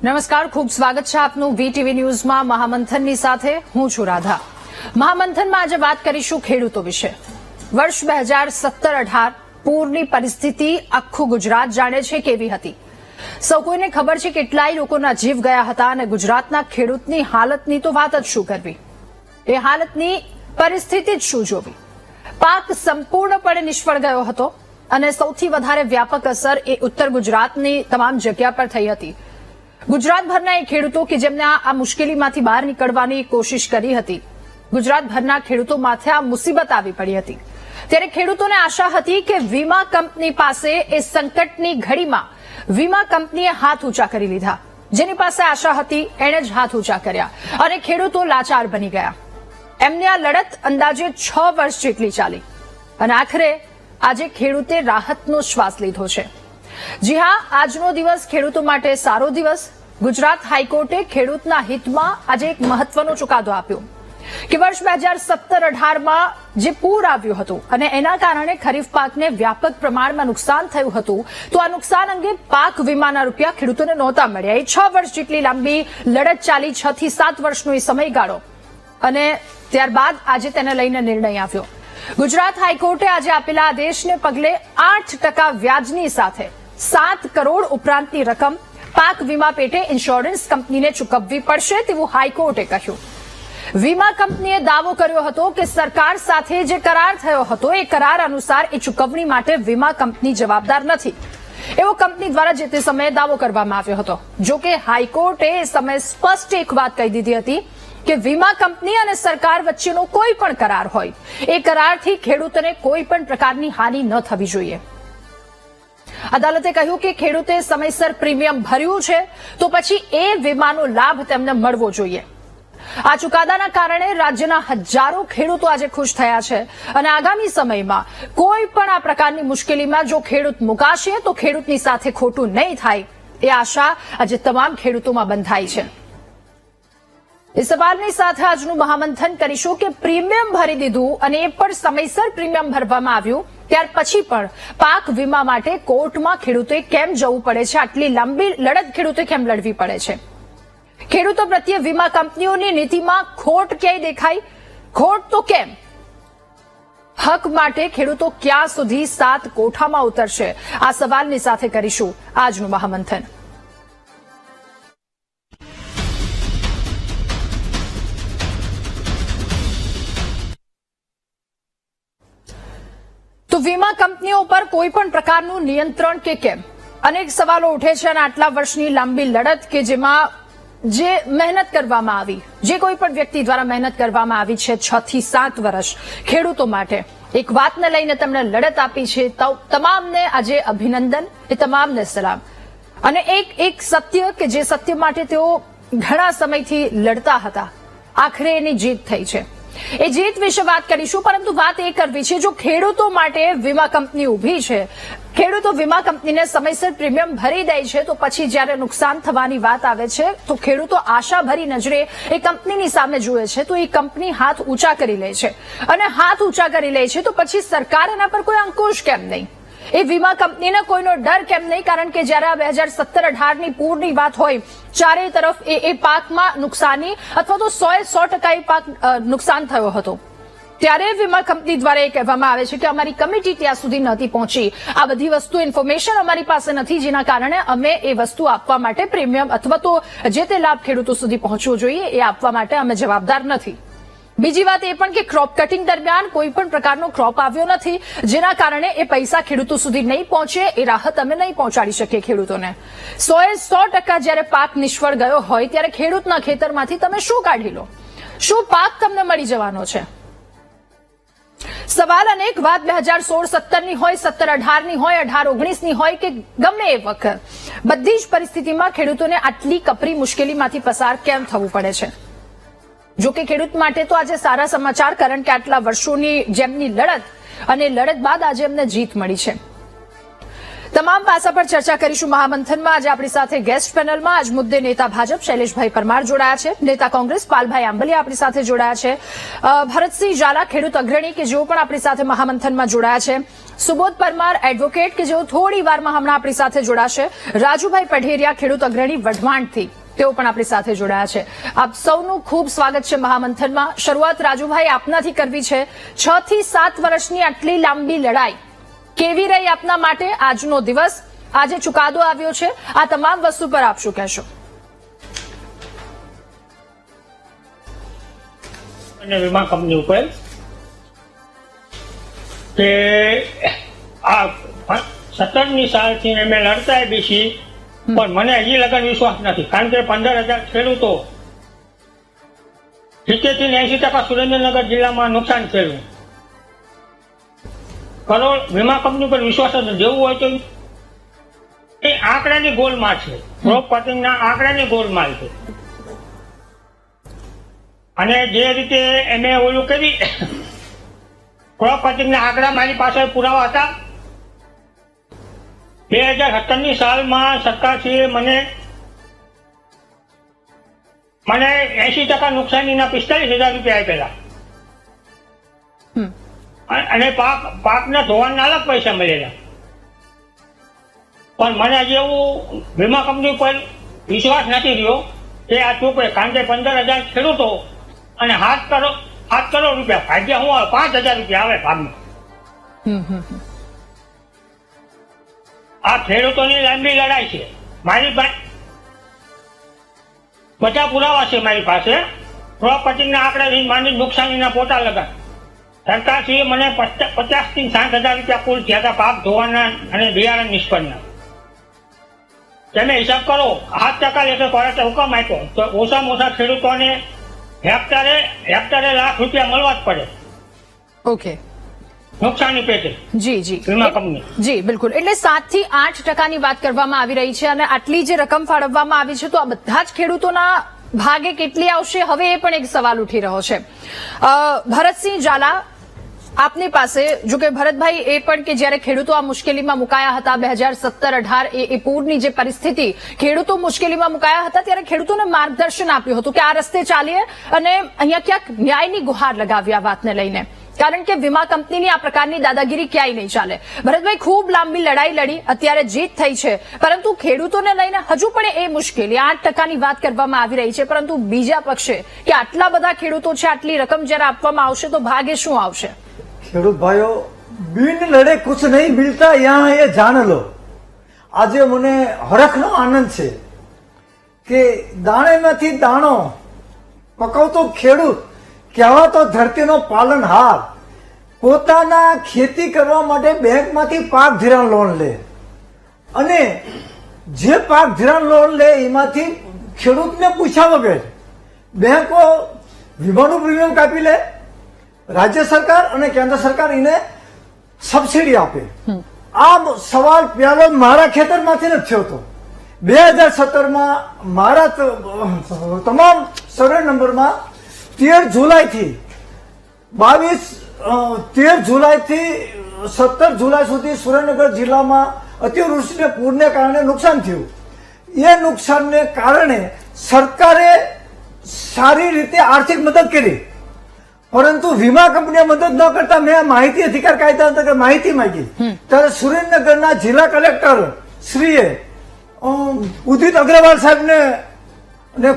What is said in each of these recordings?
નમસ્કાર, ખૂબ સ્વાગત છે આપનું વીટીવી ન્યૂઝમાં મહામંથનની સાથે હું છું રાધા। મહામંથનમાં આજે વાત કરીશું ખેડૂતો વિશે। વર્ષ 2017-18 પૂરની પરિસ્થિતિ આખું ગુજરાત જાણે છે કેવી હતી। સૌ કોઈને ખબર છે કેટલાય લોકોના જીવ ગયા હતા અને ગુજરાતના ખેડૂતની હાલતની તો વાત જ શું કરવી। એ હાલતની પરિસ્થિતિ જ શું જોવી। પાક સંપૂર્ણપણે નિષ્ફળ ગયો હતો અને સૌથી વધારે વ્યાપક અસર એ ઉત્તર ગુજરાતની તમામ જગ્યા પર થઈ હતી। ગુજરાતભરના એ ખેડૂતો કે જેમને આ મુશ્કેલીમાંથી બહાર નીકળવાની કોશિશ કરી હતી, ગુજરાતભરના ખેડૂતો માથે આ મુસીબત આવી પડી હતી। ત્યારે ખેડૂતોને આશા હતી કે વીમા કંપની પાસે એ સંકટની ઘડીમાં વીમા કંપનીએ હાથ ઊંચા કરી લીધા। જેની પાસે આશા હતી એણે જ હાથ ઊંચા કર્યા અને ખેડૂતો લાચાર બની ગયા। એમની આ લડત અંદાજે 6 વર્ષ જેટલી ચાલી અને આખરે આજે ખેડૂતે રાહતનો શ્વાસ લીધો છે। જી હા, આજનો દિવસ ખેડૂતો માટે સારો દિવસ। ગુજરાત હાઈકોર્ટે ખેડૂતના હિતમાં આજે એક મહત્વનો ચુકાદો આપ્યો કે વર્ષ 2017-18માં જે પૂર આવ્યું હતું અને એના કારણે ખરીફ પાકને વ્યાપક પ્રમાણમાં નુકસાન થયું હતું, તો આ નુકસાન અંગે પાક વીમાના રૂપિયા ખેડૂતોને નહોતા મળ્યા। એ 6 વર્ષ જેટલી લાંબી લડત ચાલી, 6 થી 7 વર્ષનો એ સમયગાળો, અને ત્યારબાદ આજે તેને લઈને નિર્ણય આવ્યો। ગુજરાત હાઈકોર્ટે આજે આપેલા આદેશને પગલે 8% વ્યાજની સાથે 7 કરોડ ઉપરાંતની રકમ પાક વીમા પેટે ઇન્સ્યોરન્સ કંપનીને ચૂકવવી પડશે તેવું હાઈકોર્ટે કહ્યું। વીમા કંપનીએ દાવો કર્યો હતો કે સરકાર સાથે જે કરાર થયો હતો એ કરાર અનુસાર એ ચૂકવણી માટે વીમા કંપની જવાબદાર નથી, એવો કંપની દ્વારા જે તે સમયે દાવો કરવામાં આવ્યો હતો। જો કે હાઈકોર્ટે એ સમયે સ્પષ્ટ એક વાત કહી દીધી હતી કે વીમા કંપની અને સરકાર વચ્ચેનો કોઈ પણ કરાર હોય એ કરારથી ખેડૂતોને કોઈ પણ પ્રકારની હાનિ ન થવી જોઈએ। અદાલતે કહ્યું કે ખેડૂતે સમયસર પ્રીમિયમ ભર્યું છે તો પછી એ વીમાનો લાભ તેમને મળવો જોઈએ। આ ચુકાદાના કારણે રાજ્યના હજારો ખેડૂતો આજે ખુશ થયા છે અને આગામી સમયમાં કોઈ પણ આ પ્રકારની મુશ્કેલીમાં જો ખેડૂત મુકાશે તો ખેડૂતની સાથે ખોટું નહીં થાય, એ આશા આજે તમામ ખેડૂતોમાં બંધાઈ છે। એ સવાલની સાથે આજનું મહામંથન કરીશું કે પ્રીમિયમ ભરી દીધું અને એ પણ સમયસર પ્રીમિયમ ભરવામાં આવ્યું, ત્યાર પછી પણ પાક વીમા માટે કોર્ટમાં ખેડૂતોએ કેમ જવું પડે છે? આટલી લાંબી લડત ખેડૂતોએ કેમ લડવી પડે છે? ખેડૂતો પ્રત્યે વીમા કંપનીઓની નીતિમાં ખોટ ક્યાંય દેખાય? ખોટ તો કેમ? હક માટે ખેડૂતો ક્યાં સુધી 7 કોઠામાં ઉતરશે? આ સવાલની સાથે કરીશું આજનું મહામંથન। તો વીમા કંપનીઓ પર કોઈ પણ પ્રકારનું નિયંત્રણ કે કેમ? અનેક સવાલો ઉઠે છે અને આટલા વર્ષની લાંબી લડત કે જેમાં જે મહેનત કરવામાં આવી, જે કોઈ પણ વ્યક્તિ દ્વારા મહેનત કરવામાં આવી છે 6 થી 7 વર્ષ ખેડૂતો માટે, એક વાતને લઈને તેમણે લડત આપી છે, તમામને આજે અભિનંદન, એ તમામને સલામ। અને એક સત્ય કે જે સત્ય માટે તેઓ ઘણા સમયથી લડતા હતા, આખરે એની જીત થઈ છે। એ જીત વિશે વાત કરીશું, પરંતુ વાત એ કરવી છે જો ખેડૂતો માટે વીમા કંપની ઊભી છે, ખેડૂતો વીમા કંપનીને સમયસર પ્રીમિયમ ભરી દે છે, તો પછી જ્યારે નુકસાન થવાની વાત આવે છે તો ખેડૂતો આશાભરી નજરે એ કંપનીની સામે જુએ છે, તો એ કંપની હાથ ઊંચા કરી લે છે અને હાથ ઊંચા કરી લે છે તો પછી સરકાર એના પર કોઈ અંકુશ કેમ નહીં? એ વીમા કંપનીને કોઈનો ડર કેમ નહીં? કારણ કે જ્યારે આ 2017-18ની પૂરની વાત હોય, ચારે તરફ એ પાકમાં નુકસાની અથવા તો 100% એ પાક નુકસાન થયો હતો, ત્યારે વીમા કંપની દ્વારા એ કહેવામાં આવે છે કે અમારી કમિટી ત્યાં સુધી નહોતી પહોંચી, આ બધી વસ્તુ ઇન્ફોર્મેશન અમારી પાસે નથી, જેના કારણે અમે એ વસ્તુ આપવા માટે પ્રીમિયમ અથવા તો જે તે લાભ ખેડૂતો સુધી પહોંચવો જોઈએ એ આપવા માટે અમે જવાબદાર નથી। બીજી વાત એ પણ કે ક્રોપ કટિંગ દરમિયાન કોઈ પણ પ્રકારનો ક્રોપ આવ્યો નથી, જેના કારણે એ પૈસા ખેડૂતો સુધી નહીં પહોંચે, એ રાહત અમે નહીં પહોંચાડી શકીએ ખેડૂતોને। 100% જ્યારે પાક નિષ્ફળ ગયો હોય ત્યારે ખેડૂતના ખેતરમાંથી તમે શું કાઢી લો? શું પાક તમને મળી જવાનો છે? સવાલ અનેક વાત 2016-17ની હોય, 17-18ની હોય, 18-19ની હોય કે ગમે એ વખત, બધી જ પરિસ્થિતિમાં ખેડૂતોને આટલી કપરી મુશ્કેલીમાંથી પસાર કેમ થવું પડે છે? જો કે ખેડૂત માટે તો આજે સારા સમાચાર, કારણ કે આટલા વર્ષોની જેમની લડત અને લડત બાદ આજે એમને જીત મળી છે। તમામ પાસા પર ચર્ચા કરીશું મહામંથનમાં. આજે આપણી સાથે ગેસ્ટ પેનલમાં આજ મુદ્દે નેતા ભાજપ શૈલેષભાઈ પરમાર જોડાયા છે, નેતા કોંગ્રેસ પાલભાઈ આંબલિયા આપણી સાથે જોડાયા છે, ભરતસિંહ ઝાલા ખેડૂત અગ્રણી કે જેઓ પણ આપણી સાથે મહામંથનમાં જોડાયા છે, સુબોધ પરમાર એડવોકેટ કે જેઓ થોડી વારમાં હમણાં આપણી સાથે જોડાશે, રાજુભાઈ પઢેરિયા ખેડૂત અગ્રણી વઢવાણથી તેઓ પણ આપણી સાથે જોડાયા છે. આપ સૌનું ખૂબ સ્વાગત છે મહામંથનમાં. શરૂઆત રાજુભાઈ આપનાથી કરવી છે. 6 થી 7 વર્ષની આટલી લાંબી લડાઈ કેવી રહી આપના માટે? આજનો દિવસ, આજે ચુકાદો આવ્યો છે, આ તમામ વસ્તુ પર આપ શું કહેશો? અને વીમા કંપની ઉપર કે આ 17મી સાલથી મેં લડતા બેસી, પણ મને હજી લગન વિશ્વાસ નથી. કારણ કે 15,000 ખેડૂતો 70 થી 80% સુરેન્દ્રનગર જિલ્લામાં નુકસાન થયેલું. કરોડ વીમા કંપની પર વિશ્વાસ જેવું હોય તો એ આંકડાની ગોલમાલ છે, ક્રોપ કટિંગના આંકડાની ગોલમાલ છે. અને જે રીતે એને ઓલું કરી ક્રોપ કટિંગના આંકડા મારી પાસે પુરાવા હતા. 2017ની સાલમાં સરકારશ્રીએ મને 80% નુકસાનીના 45,000 રૂપિયા આપેલા અને પાકના ધોવાણના અલગ પૈસા મળેલા. પણ મને હજી એવું વીમા કંપની પર વિશ્વાસ નથી રહ્યો કે આ ચૂકવે. કારણ કે 15,000 ખેડૂતો અને 7 કરોડ રૂપિયા ભાગ્યા હું આવે 5,000 રૂપિયા આવે ભાગમાં. આ ખેડૂતોની લાંબી લડાઈ છે. મારી પાસે બધા પુરાવા છે. મારી પાસે ક્રોપ કટિંગના આંકડા માની નુકસાનીના પોતા લગા સરકારશ્રીએ મને 50,000 થી 60,000 રૂપિયા કુલ થયા હતા પાક ધોવાના અને બિયારણ નિષ્ફળના. તમે હિસાબ કરો, 7% લેખે ભારતે હુકમ આપ્યો તો ઓછામાં ઓછા ખેડૂતોને હેક્ટરે લાખ રૂપિયા મળવા જ પડે. ઓકે, નુકસાની પેટે. જી જી વીમા કંપની. જી બિલકુલ. એટલે 7 થી 8% વાત કરવામાં આવી રહી છે અને આટલી જે રકમ ફાળવવામાં આવી છે તો આ બધા જ ખેડૂતોના ભાગે કેટલી આવશે, હવે એ પણ એક સવાલ ઉઠી રહ્યો છે. ભરતસિંહ ઝાલા, આપની પાસે, જો કે ભરતભાઈ એ પણ કે જ્યારે ખેડૂતો આ મુશ્કેલીમાં મુકાયા હતા 2017-18 એ પૂરની જે પરિસ્થિતિ, ખેડૂતો મુશ્કેલીમાં મુકાયા હતા ત્યારે ખેડૂતોને માર્ગદર્શન આપ્યું હતું કે આ રસ્તે ચાલીએ અને અહીંયા ક્યાંક ન્યાયની ગુહાર લગાવી આ વાતને લઈને. કારણ કે વીમા કંપનીની આ પ્રકારની દાદાગીરી ક્યાંય નહીં ચાલે. ભરતભાઈ, ખૂબ લાંબી લડાઈ લડી, અત્યારે જીત થઈ છે, પરંતુ ખેડૂતોને લઈને હજુ પણ એ મુશ્કેલી 8%ની વાત કરવામાં આવી રહી છે. પરંતુ બીજા પક્ષે કે આટલા બધા ખેડૂતો છે, આટલી રકમ જયારે આપવામાં આવશે તો ભાગે શું આવશે? ખેડૂત ભાઈઓ, બિન લડે કુછ નહીં મિલતા યહાં એ જાન લો. આજે મને હરખનો આનંદ છે કે દાણેમાંથી દાણો પકવતો ખેડૂત, કહેવાતો ધરતીનો પાલનહાર, પોતાના ખેતી કરવા માટે બેંકમાંથી પાક ધિરાણ લોન લે અને જે પાક ધિરાણ લોન લે એમાંથી ખેડૂતને પૂછ્યા વગર બેંકો વીમાનું પ્રીમિયમ કાપી લે. રાજ્ય સરકાર અને કેન્દ્ર સરકાર એને સબસિડી આપે. આ સવાલ પહેલો મારા ખેતરમાંથી નથી થયો હતો. 2017માં મારા તમામ સર્વે નંબરમાં 13 જુલાઈથી 17 જુલાઈ સુધી સુરેન્દ્રનગર જિલ્લામાં અતિવૃષ્ટિ અને પૂરને કારણે નુકસાન થયું. એ નુકસાનને કારણે સરકારે સારી રીતે આર્થિક મદદ કરી, પરંતુ વીમા કંપનીએ મદદ ન કરતા મેં માહિતી અધિકાર કાયદા અંતર્ગત માહિતી માંગી. ત્યારે સુરેન્દ્રનગરના જિલ્લા કલેક્ટર શ્રીએ ઉદિત અગ્રવાલ સાહેબને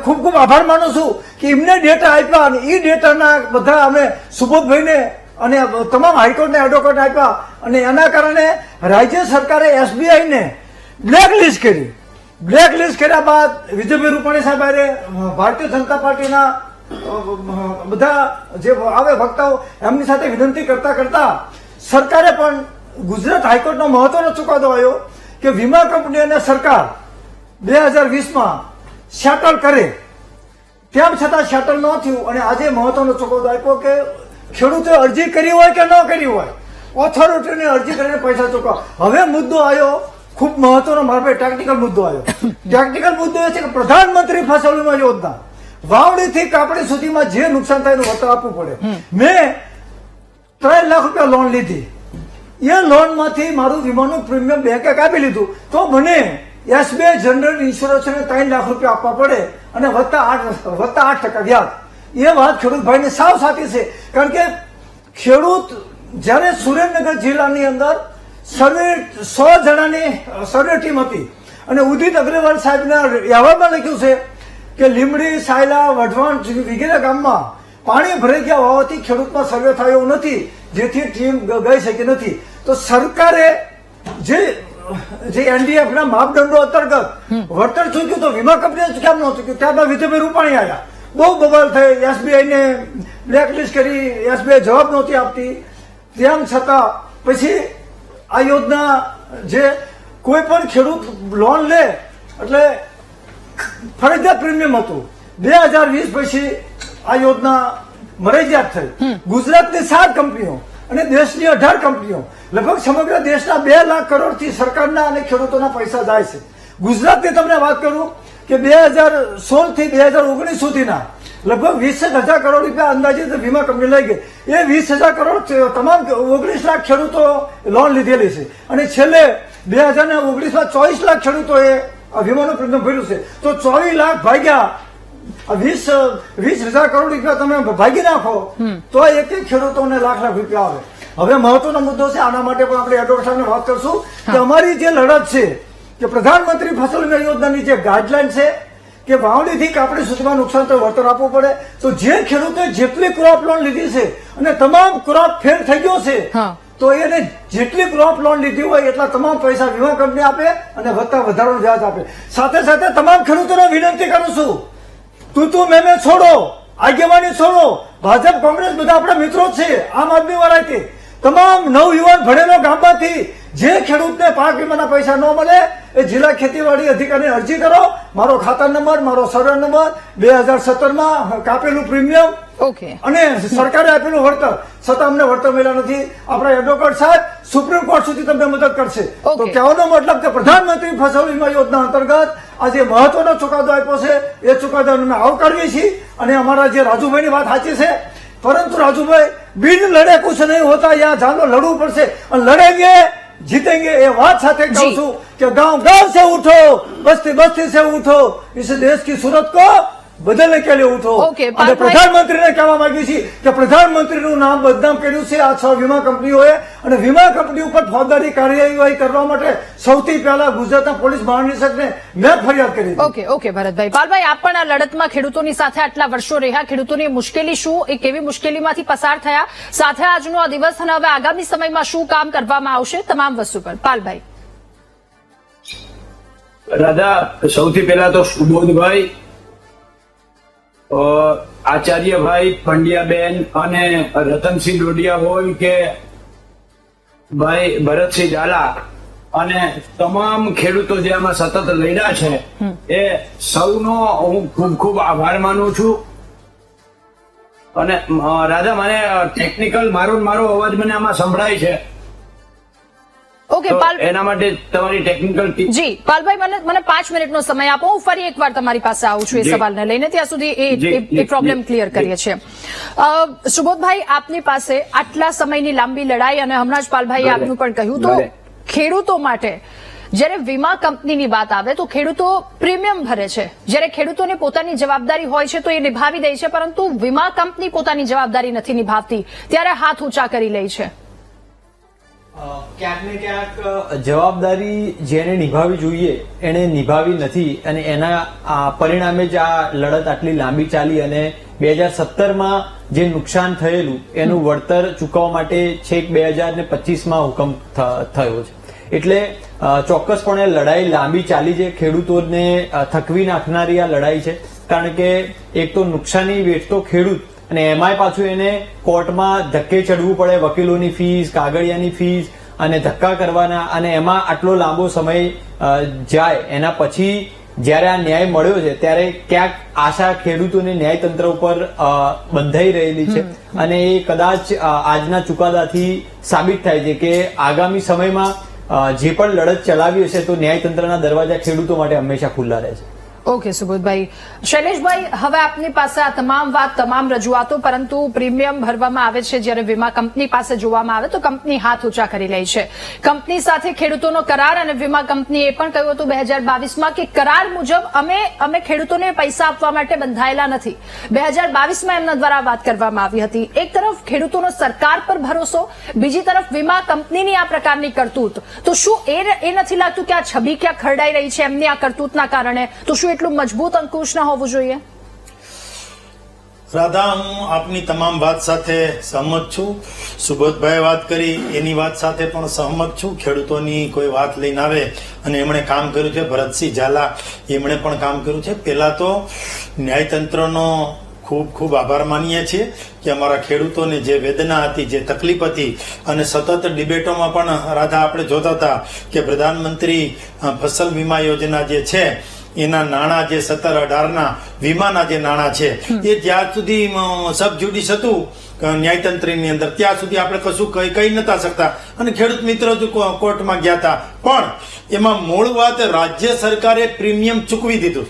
ખૂબ ખૂબ આભાર માનું છું કે એમને ડેટા આપ્યા અને એ ડેટાના બધા અમે સુબોધભાઈને અને તમામ હાઈકોર્ટને એડવોકેટ આપ્યા અને એના કારણે રાજ્ય સરકારે SBIને બ્લેકલિસ્ટ કરી. બ્લેકલિસ્ટ કર્યા બાદ વિજયભાઈ રૂપાણી સાહેબ ભારતીય જનતા પાર્ટીના બધા જે આવે વક્તાઓ એમની સાથે વિનંતી કરતા કરતા સરકારે પણ ગુજરાત હાઈકોર્ટનો મહત્વનો ચુકાદો આવ્યો કે વીમા કંપની અને સરકાર 2020માં સેટલ કરે. તેમ છતાં સેટલ ન થયું અને આજે મહત્વનો ચુકાદો આપ્યો કે ખેડૂતોએ અરજી કરી હોય કે ન કરી હોય, ઓથોરિટીને અરજી કરીને પૈસા ચૂકવા. હવે મુદ્દો આવ્યો ખૂબ મહત્વનો, મારા પાસે ટેકનિકલ મુદ્દો આવ્યો. ટેકનિકલ મુદ્દો એ છે કે પ્રધાનમંત્રી ફસલ વીમા યોજના વાવણીથી કાપણી સુધીમાં જે નુકસાન થાય એનું વળતર આપવું પડે. મેં 3 લાખ રૂપિયા લોન લીધી. એ લોનમાંથી મારું વીમાનું પ્રીમિયમ બેંકે કાપી લીધું તો મને SBI જનરલ ઇન્સ્યોરન્સને 3 લાખ રૂપિયા આપવા પડે અને +8% વ્યાજ. એ વાત ખેડૂતભાઈને સાવ સાચી છે. કારણ કે ખેડૂત જ્યારે સુરેન્દ્રનગર જિલ્લાની અંદર સર્વે 100 જણાની સર્વે ટીમ હતી અને ઉદિત અગ્રવાલ સાહેબના અહેવાલમાં લખ્યું છે કે લીમડી, સાયલા, વઢવાણ વગેરે ગામમાં પાણી ભરાઈ ગયા હોવાથી ખેડૂતમાં સર્વે થયો એવું નથી, જેથી ટીમ ગઈ શકી નથી. તો સરકારે જે NDF ના માપદંડો અંતર્ગત વળતર ચૂક્યું તો વીમા કંપનીએ કેમ ન ચૂક્યું? ત્યારબાદ વિજયભાઈ રૂપાણી આવ્યા, બહુ બબાલ થઈ, SBI ને બ્લેકલિસ્ટ કરી, SBI જવાબ નહોતી આપતી. તેમ છતાં પછી આ યોજના જે કોઈ પણ ખેડૂત લોન લે એટલે ફરજિયાત પ્રીમિયમ હતું. 2020 પછી આ યોજના મરજિયાત થઈ. ગુજરાતની 7 કંપનીઓ અને દેશની 18 કંપનીઓ, લગભગ સમગ્ર દેશના 2 લાખ કરોડથી સરકારના અને ખેડૂતોના પૈસા જાય છે. ગુજરાતની તમને વાત કરું કે 2016 થી 2019 સુધીના લગભગ 20,000 કરોડ રૂપિયા અંદાજિત વીમા કંપની લઈ ગઈ. એ 20,000 કરોડ તમામ 19 લાખ ખેડૂતો લોન લીધેલી છે અને છેલ્લે 2019માં 24 લાખ ખેડૂતોએ વીમાનું પ્રીમિયમ ભર્યું છે. તો 24 લાખ ભાગ્યા 20,000 કરોડ રૂપિયા તમે ભાગી નાખો તો એક ખેડૂતોને લાખ રૂપિયા આવે. હવે મહત્વનો મુદ્દો છે, આના માટે પણ આપણે એડવોકેટ સાહેબને વાત કરશું કે અમારી જે લડત છે કે પ્રધાનમંત્રી ફસલ વીમા યોજનાની જે ગાઈડલાઈન છે કે વાવણીથી કાપણી સુધીમાં નુકસાન તો વળતર આપવું પડે. તો જે ખેડૂતોએ જેટલી ક્રોપ લોન લીધી છે અને તમામ ક્રોપ ફેલ થઈ ગયો છે તો એને જેટલી ક્રોપ લોન લીધી હોય એટલા તમામ પૈસા વીમા કંપની આપે અને વધારાનું વ્યાજ આપે. સાથે સાથે તમામ ખેડૂતોને વિનંતી કરું છું, તું મેં છોડો, આગેવાની છોડો, ભાજપ કોંગ્રેસ બધા આપણા મિત્રો છે, આમ આદમી વાળા તમામ નવયુવાન ભણેલો ગામમાંથી જે ખેડૂતને પાક વીમાના પૈસા ન મળે એ જિલ્લા ખેતીવાડી અધિકારીને અરજી કરો. મારો ખાતા નંબર, મારો સર્વે નંબર, 2017માં કાપેલું પ્રીમિયમ અને સરકારે આપેલું વળતર છતાં અમને વળતર મળ્યા નથી. આપણા એડવોકેટ સાહેબ સુપ્રીમ કોર્ટ સુધી તમને મદદ કરશે. તો કહેવાનો મતલબ કે પ્રધાનમંત્રી ફસલ વીમા યોજના અંતર્ગત આજે મહત્વનો ચુકાદો આપ્યો છે. એ ચુકાદાને અમે આવકારીએ છીએ અને અમારા જે રાજુભાઈની વાત સાચી છે, પરંતુ રાજુભાઈ બિન લડે કુછ નહીં હોતા, યા જાનો લડવું પડશે અને લડેંગે जीतेंगे. ये बात સાથે કહું છું કે गांव गांव से उठो, बस्ती बस्ती से उठो, इस देश की सूरत को बदलने के लिए उठो. અને પ્રધાનમંત્રીને કહેવા માંગીએ છીએ કે પ્રધાનમંત્રીનું નામ બદનામ કર્યું છે આ 6 વીમા કંપનીઓએ અને વીમા કંપની ઉપર ફોજદારી કાર્યવાહી કરવા માટે સૌથી પહેલા ગુજરાતના પોલીસ મહાનિરીક્ષકને મેં ફરિયાદ કરી. ઓકે ભરતભાઈ. પાલભાઈ, આપ પણ આ લડતમાં ખેડૂતોની સાથે આટલા વર્ષો રહ્યા, ખેડૂતોની મુશ્કેલી શું, એ કેવી મુશ્કેલીમાંથી પસાર થયા, સાથે આજનો આ દિવસ અને હવે આગામી સમયમાં શું કામ કરવામાં આવશે, તમામ વસ્તુ પર પાલભાઈ. રાધા, સૌથી પહેલા તો સુબોધભાઈ, આચાર્યભાઈ, પંડ્યાબેન અને રતનસિંહ ડોડિયા હોય કે ભાઈ ભરતસિંહ ઝાલા અને તમામ ખેડૂતો જે આમાં સતત લડ્યા છે એ સૌનો હું ખૂબ ખૂબ આભાર માનું છું. અને રાધા, મને ટેકનિકલ મારો અવાજ મને આમાં સંભળાય છે. ઓકે પાલ, એના માટે તમારી ટેકનિકલ જી પાલભાઈ, મને 5 મિનિટનો સમય આપો. હું ફરી એકવાર તમારી પાસે આવું છું એ સવાલને લઈને, ત્યાં સુધી એ પ્રોબ્લેમ ક્લિયર કરીએ છીએ. સુબોધભાઈ, આપની પાસે આટલા સમયની લાંબી લડાઈ અને હમણાં જ પાલભાઈએ આપનું પણ કહ્યું, તો ખેડૂતો માટે જ્યારે વીમા કંપનીની વાત આવે તો ખેડૂતો પ્રીમિયમ ભરે છે, જ્યારે ખેડૂતોને પોતાની જવાબદારી હોય છે તો એ નિભાવી દે છે, પરંતુ વીમા કંપની પોતાની જવાબદારી નથી નિભાવતી, ત્યારે હાથ ઊંચા કરી લે છે. ક્યાંક ને ક્યાંક જવાબદારી જેને નિભાવવી જોઈએ એને નિભાવી નથી અને એના પરિણામે જ આ લડત આટલી લાંબી ચાલી અને 2017માં જે નુકસાન થયેલું એનું વળતર ચૂકવવા માટે છેક 2025માં હુકમ થયો છે. એટલે ચોક્કસપણે લડાઈ લાંબી ચાલી છે, ખેડૂતોને થકવી નાખનારી આ લડાઈ છે. કારણ કે એક તો નુકસાની વેઠતો ખેડૂત અને એમાંય પાછું એને કોર્ટમાં ધક્કે ચડવું પડે, વકીલોની ફીસ, કાગળિયાની ફીસ અને ધક્કા કરવાના, અને એમાં આટલો લાંબો સમય જાય. એના પછી જયારે આ ન્યાય મળ્યો છે ત્યારે ક્યાંક આશા ખેડૂતોને ન્યાયતંત્ર ઉપર બંધાઈ રહેલી છે અને એ કદાચ આજના ચુકાદાથી સાબિત થાય છે કે આગામી સમયમાં જે પણ લડત ચલાવી હશે તો ન્યાયતંત્રના દરવાજા ખેડૂતો માટે હંમેશા ખુલ્લા રહે છે. ઓકે સુબોધભાઈ. શૈલેષભાઈ, હવે આપની પાસે આ તમામ રજૂઆતો, પરંતુ પ્રીમિયમ ભરવામાં આવે છે જ્યારે વીમા કંપની પાસે જોવામાં આવે તો કંપની હાથ ઊંચા કરી લે છે. કંપની સાથે ખેડૂતોનો કરાર, અને વીમા કંપનીએ એ પણ કહ્યું હતું 2022માં કે કરાર મુજબ અમે ખેડૂતોને પૈસા આપવા માટે બંધાયેલા નથી. 2022માં એમના દ્વારા વાત કરવામાં આવી હતી. એક તરફ ખેડૂતોનો સરકાર પર ભરોસો, બીજી તરફ વીમા કંપનીની આ પ્રકારની કરતૂત. તો શું એ નથી લાગતું કે આ છબી ક્યાં ખરડાઈ રહી છે એમની આ કરતૂતના કારણે? તો શું એટલું મજબૂત અંકુશ ના હોવું જોઈએ? રાધા, હું આપની તમામ વાત સાથે સહમત છું. સુબોધભાઈએ વાત કરી એની વાત સાથે પણ સહમત છું. ખેડૂતોની કોઈ વાત લઈને આવે અને એમણે કામ કર્યું છે, ભરતસિંહ ઝાલા એમણે પણ કામ કર્યું છે. પહેલા તો ન્યાયતંત્રનો ખૂબ ખૂબ આભાર માનીએ છીએ કે અમારા ખેડૂતોને જે વેદના હતી, જે તકલીફ હતી, અને સતત ડિબેટોમાં પણ રાધા આપણે જોતા હતા કે પ્રધાનમંત્રી ફસલ વીમા યોજના જે છે એના નાણાં જે 17-18ના વીમાના જે નાણાં છે એ જ્યાં સુધી સબ જ્યુડિસ હતું ન્યાયતંત્રની અંદર ત્યાં સુધી આપણે કશું કહી નતા શકતા, અને ખેડૂત મિત્રો કોર્ટમાં ગયા હતા. પણ એમાં મૂળ વાત, રાજ્ય સરકારે પ્રીમિયમ ચૂકવી દીધું.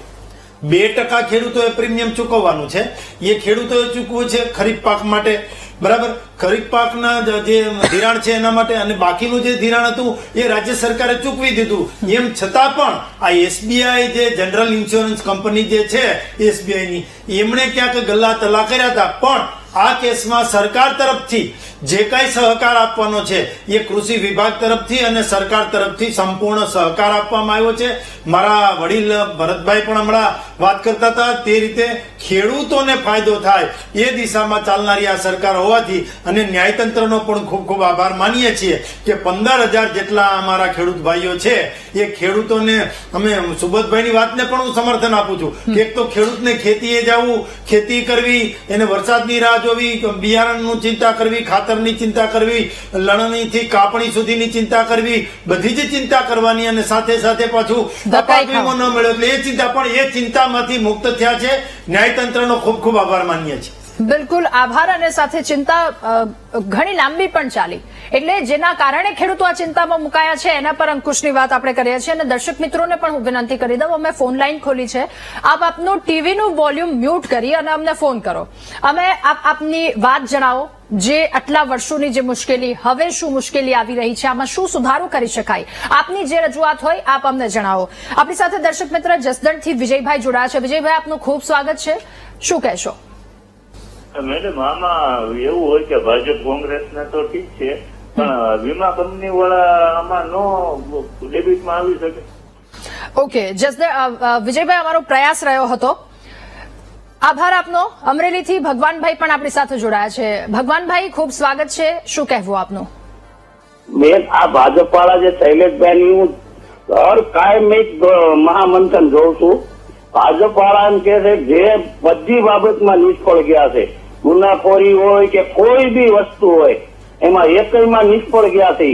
2% ખેડૂતોએ પ્રીમિયમ ચૂકવવાનું છે. એ ખેડૂતોએ ચૂકવવું છે ખરીફ પાક માટે, બરાબર. ખરીફ પાકના જે ધિરાણ છે એના માટે, અને બાકીનું જે ધિરાણ હતું એ રાજ્ય સરકારે ચૂકવી દીધું. એમ છતાં પણ આ એસબીઆઈ જે જનરલ ઇન્સ્યોરન્સ કંપની જે છે એસબીઆઈની, એમણે ક્યાંક ગલ્લા તલા કર્યા હતા. પણ આ કેસમાં સરકાર તરફથી જે કઈ સહકાર આપવાનો છે એ કૃષિ વિભાગ તરફથી અને સરકાર તરફથી સંપૂર્ણ સહકાર આપવામાં આવ્યો છે. મારા વડીલ ભરતભાઈ પણ હમણાં વાત કરતા હતા તે રીતે ખેડૂતોને ફાયદો થાય એ દિશામાં ચાલનારી આ સરકાર હોવાથી અને ન્યાયતંત્રનો પણ ખૂબ ખૂબ આભાર માનીએ છીએ કે 15,000 જેટલા અમારા ખેડૂત ભાઈઓ છે એ ખેડૂતોને, અમે સુબોધભાઈની વાતને પણ હું સમર્થન આપું છું કે એક તો ખેડૂતને ખેતીએ જવું, ખેતી કરવી, એને વરસાદની રાહ જોવી, બિયારણનું ચિંતા કરવી, ખાતરની ચિંતા કરવી, લણણીથી કાપણી સુધીની ચિંતા કરવી, બધી જ ચિંતા કરવાની, અને સાથે સાથે પાછું પાક વીમો ન મળ્યો એટલે એ ચિંતા, પણ એ ચિંતામાંથી મુક્ત થયા છે. ન્યાયતંત્રનો ખૂબ ખૂબ આભાર માનીએ છીએ. બિલકુલ આભાર. અને સાથે ચિંતા ઘણી લાંબી પણ ચાલી, એટલે જેના કારણે ખેડૂતો આ ચિંતામાં મુકાયા છે એના પર અંકુશની વાત આપણે કરીએ છીએ. અને દર્શક મિત્રોને પણ હું વિનંતી કરી દઉં, અમે ફોન લાઈન ખોલી છે, આપ આપનું ટીવીનું વોલ્યુમ મ્યુટ કરી અને અમને ફોન કરો. અમે આપની વાત જણાવો, જે આટલા વર્ષોની જે મુશ્કેલી, હવે શું મુશ્કેલી આવી રહી છે, આમાં શું સુધારો કરી શકાય, આપની જે રજૂઆત હોય આપ અમને જણાવો. આપણી સાથે દર્શક મિત્ર જસદણથી વિજયભાઈ જોડાયા છે. વિજયભાઈ, આપનું ખૂબ સ્વાગત છે. શું કહેશો? મેડમ, આમાં એવું હોય કે ભાજપ કોંગ્રેસને તો ઠીક છે, પણ વીમા કંપની વાળા આમાં નો ડેબિટમાં આવી શકે. ઓકે વિજયભાઈ, અમારો પ્રયાસ રહ્યો હતો. આભાર આપનો. અમરેલીથી ભગવાનભાઈ પણ આપણી સાથે જોડાયા છે. ભગવાનભાઈ, ખૂબ સ્વાગત છે. શું કહેવું આપનું? મેં આ ભાજપ વાળા જે શૈલેષભાઈ, હું હર કાયમ એક મહામંથન જોઉં છું. ભાજપ વાળા એમ કે છે જે બધી બાબતમાં નિષ્ફળ ગયા છે, ગુનાખોરી હોય કે કોઈ બી વસ્તુ હોય એમાં એકમાં નિષ્ફળ ગયા છે.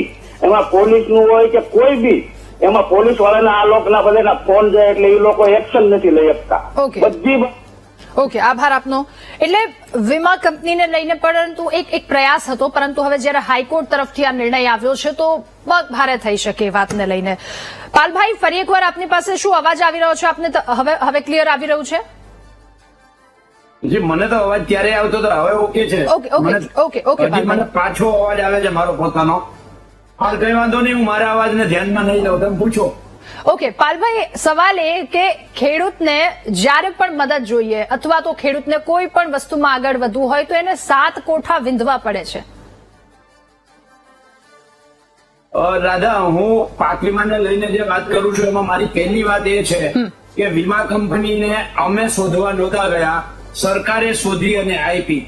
એમાં પોલીસનું હોય કે કોઈ બી, એમાં પોલીસ વાળાના આ લોકોના બધાના ફોન જાય એટલે એ લોકો એક્શન નથી લઈ શકતા. બધી ઓકે, આભાર આપનો. એટલે વીમા કંપનીને લઈને પરંતુ એક પ્રયાસ હતો, પરંતુ હવે જયારે હાઈકોર્ટ તરફથી આ નિર્ણય આવ્યો છે તો પગ ભારે થઈ શકે એ વાતને લઈને. પાલભાઈ, ફરી એકવાર આપની પાસે શું અવાજ આવી રહ્યો છે? આપને હવે ક્લિયર આવી રહ્યું છે? જી, મને તો અવાજ ત્યારે આવતો હતો, હવે ઓકે છે. ઓકે. મને પાછો અવાજ આવે છે મારો પોતાનો. હાલ કઈ વાંધો નહીં, હું મારા અવાજને ધ્યાનમાં નહીં લઉં, તમે પૂછો. ઓકે પાલભાઈ, સવાલ એ કે ખેડૂતને જ્યારે પણ મદદ જોઈએ અથવા તો ખેડૂતને કોઈ પણ વસ્તુમાં આગળ વધવું હોય તો એને 7 કોઠા વિંધવા પડે છે. દાદા, હું પાક વીમાને લઈને જે વાત કરું છું એમાં મારી પહેલી વાત એ છે કે વીમા કંપનીને અમે શોધવા નહોતા ગયા, સરકારે શોધી અને આપી.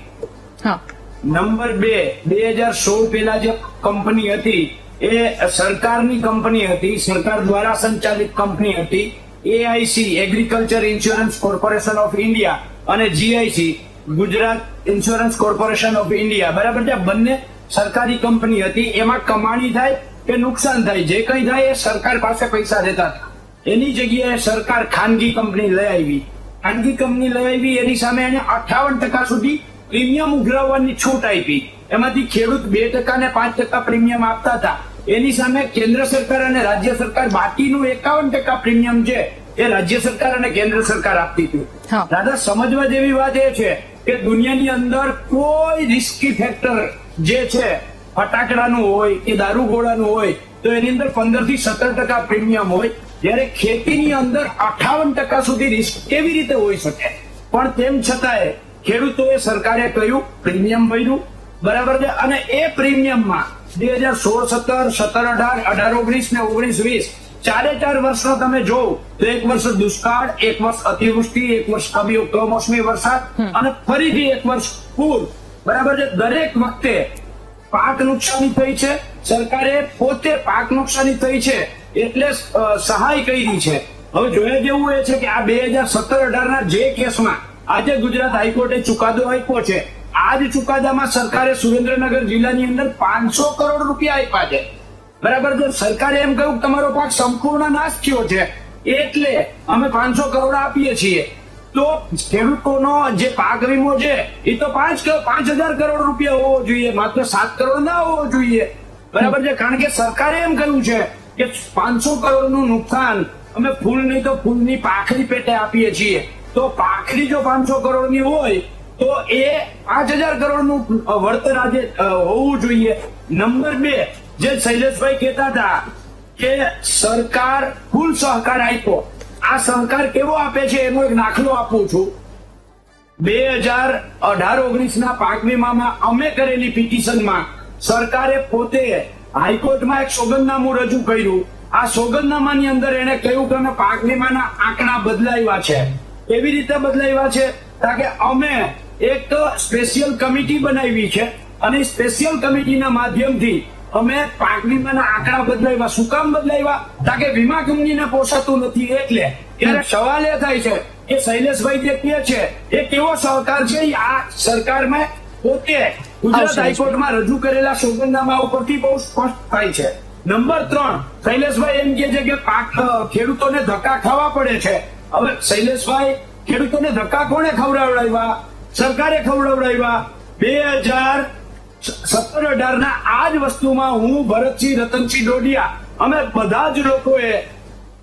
નંબર 2, 2016 પહેલા જે કંપની હતી એ સરકારની કંપની હતી, સરકાર દ્વારા સંચાલિત કંપની હતી. AIC Agriculture Insurance Corporation of India અને GIC Gujarat Insurance Corporation of India, બરાબર છે, બંને સરકારી કંપની હતી. એમાં કમાણી થાય કે નુકસાન થાય, જે કંઈ થાય એ સરકાર પાસે પૈસા દેતા હતા. એની જગ્યાએ સરકાર ખાનગી કંપની લઈ આવી. ખાનગી કંપની લઈ આવી, એની સામે એને 58% સુધી પ્રીમિયમ ઉઘરાવવાની છૂટ આપી. એમાંથી ખેડૂત 2% ને 5% પ્રીમિયમ આપતા હતા. એની સામે કેન્દ્ર સરકાર અને રાજ્ય સરકાર બાકીનું 51% પ્રીમિયમ છે એ રાજ્ય સરકાર અને કેન્દ્ર સરકાર આપતી હતી. હા. દાદા, સમજવા જેવી વાત એ છે કે દુનિયાની અંદર કોઈ રિસ્કી ફેક્ટર જે છે ફટાકડાનું હોય કે દારૂગોળાનું હોય તો એની અંદર 15 થી 17% પ્રીમિયમ હોય, જ્યારે ખેતીની અંદર 58% સુધી રિસ્ક કેવી રીતે હોઈ શકે? પણ તેમ છતાંય ખેડૂતોએ સરકારે કહ્યું પ્રીમિયમ ભર્યું, બરાબર છે, અને એ પ્રીમિયમમાં 2016-17, 17-18, 18-19 ને 19-20 4 વર્ષનો તમે જોવો તો એક વર્ષ દુષ્કાળ, એક વર્ષ અતિવૃષ્ટિ, એક વર્ષ કમોસમી વરસાદ અને ફરીથી એક વર્ષ પૂર, બરાબર છે. દરેક વખતે પાક નુકસાની થઈ છે, સરકારે પોતે પાક નુકસાની થઈ છે એટલે સહાય કરી છે. હવે જોયા જેવું એ છે કે આ 2017-18 ના જે કેસમાં આજે ગુજરાત હાઈકોર્ટે ચુકાદો આપ્યો છે, આ જ ચુકાદામાં સરકારે સુરેન્દ્રનગર જિલ્લાની અંદર 500 કરોડ રૂપિયા આપ્યા છે, બરાબર છે. સરકારે એમ કહ્યું કે તમારો પાક સંપૂર્ણ નાશ થયો છે એટલે અમે 500 કરોડ આપીએ છીએ. તો ખેડૂતોનો જે પાક વીમો છે એ તો 5,000 કરોડ રૂપિયા હોવો જોઈએ, માત્ર 7 કરોડ ના હોવો જોઈએ, બરાબર છે. કારણ કે સરકારે એમ કહ્યું છે કે 500 કરોડનું નુકસાન અમે ફૂલ નહીં તો ફૂલની પાખડી પેટે આપીએ છીએ. તો પાખડી જો 500 કરોડની હોય તો એ 5,000 કરોડનું વળતર આજે હોવું જોઈએ. નંબર 2, જે શૈલેષભાઈ કહેતા હતા કે સરકાર ફૂલ સહકાર આપ્યો, આ સહકાર કેવો આપે છે એનો એક દાખલો આપું છું. 2018-19 ના પાક વીમામાં અમે કરેલી પિટિશનમાં સરકારે પોતે હાઈકોર્ટમાં એક સોગંદનામું રજૂ કર્યું. આ સોગંદનામાની અંદર એને કહ્યું કે અમે પાક વીમાના આંકડા બદલાવ્યા છે. એવી રીતે બદલાવ્યા છે કે અમે એક સ્પેશિયલ કમિટી બનાવી છે અને સ્પેશિયલ કમિટીના માધ્યમથી અમે પાક વીમાના આંકડા બદલાવ્યા. શું કામ બદલાવ્યા? કે વીમા કંપનીને પોસાતું નથી એટલે. ત્યારે સવાલ એ થાય છે કે શૈલેષભાઈ જે કહે છે એ કેવો સહકાર છે? આ સરકારમાં પોતે ગુજરાત હાઈકોર્ટમાં રજૂ કરેલા સોગંદનામા ઉપરથી બહુ સ્પષ્ટ થાય છે. નંબર 3, શૈલેષભાઈ એમ કહે છે કે પાક ખેડૂતોને ધક્કા ખાવા પડે છે. હવે શૈલેષભાઈ, ખેડૂતોને ધક્કા કોને ખવડાવડાવ્યા? સરકારે ખવડાવડાવ્યા. 2017-18 ના આ જ વસ્તુમાં હું, ભરતસિંહ, રતનસિંહ ડોડિયા, અમે બધા જ લોકોએ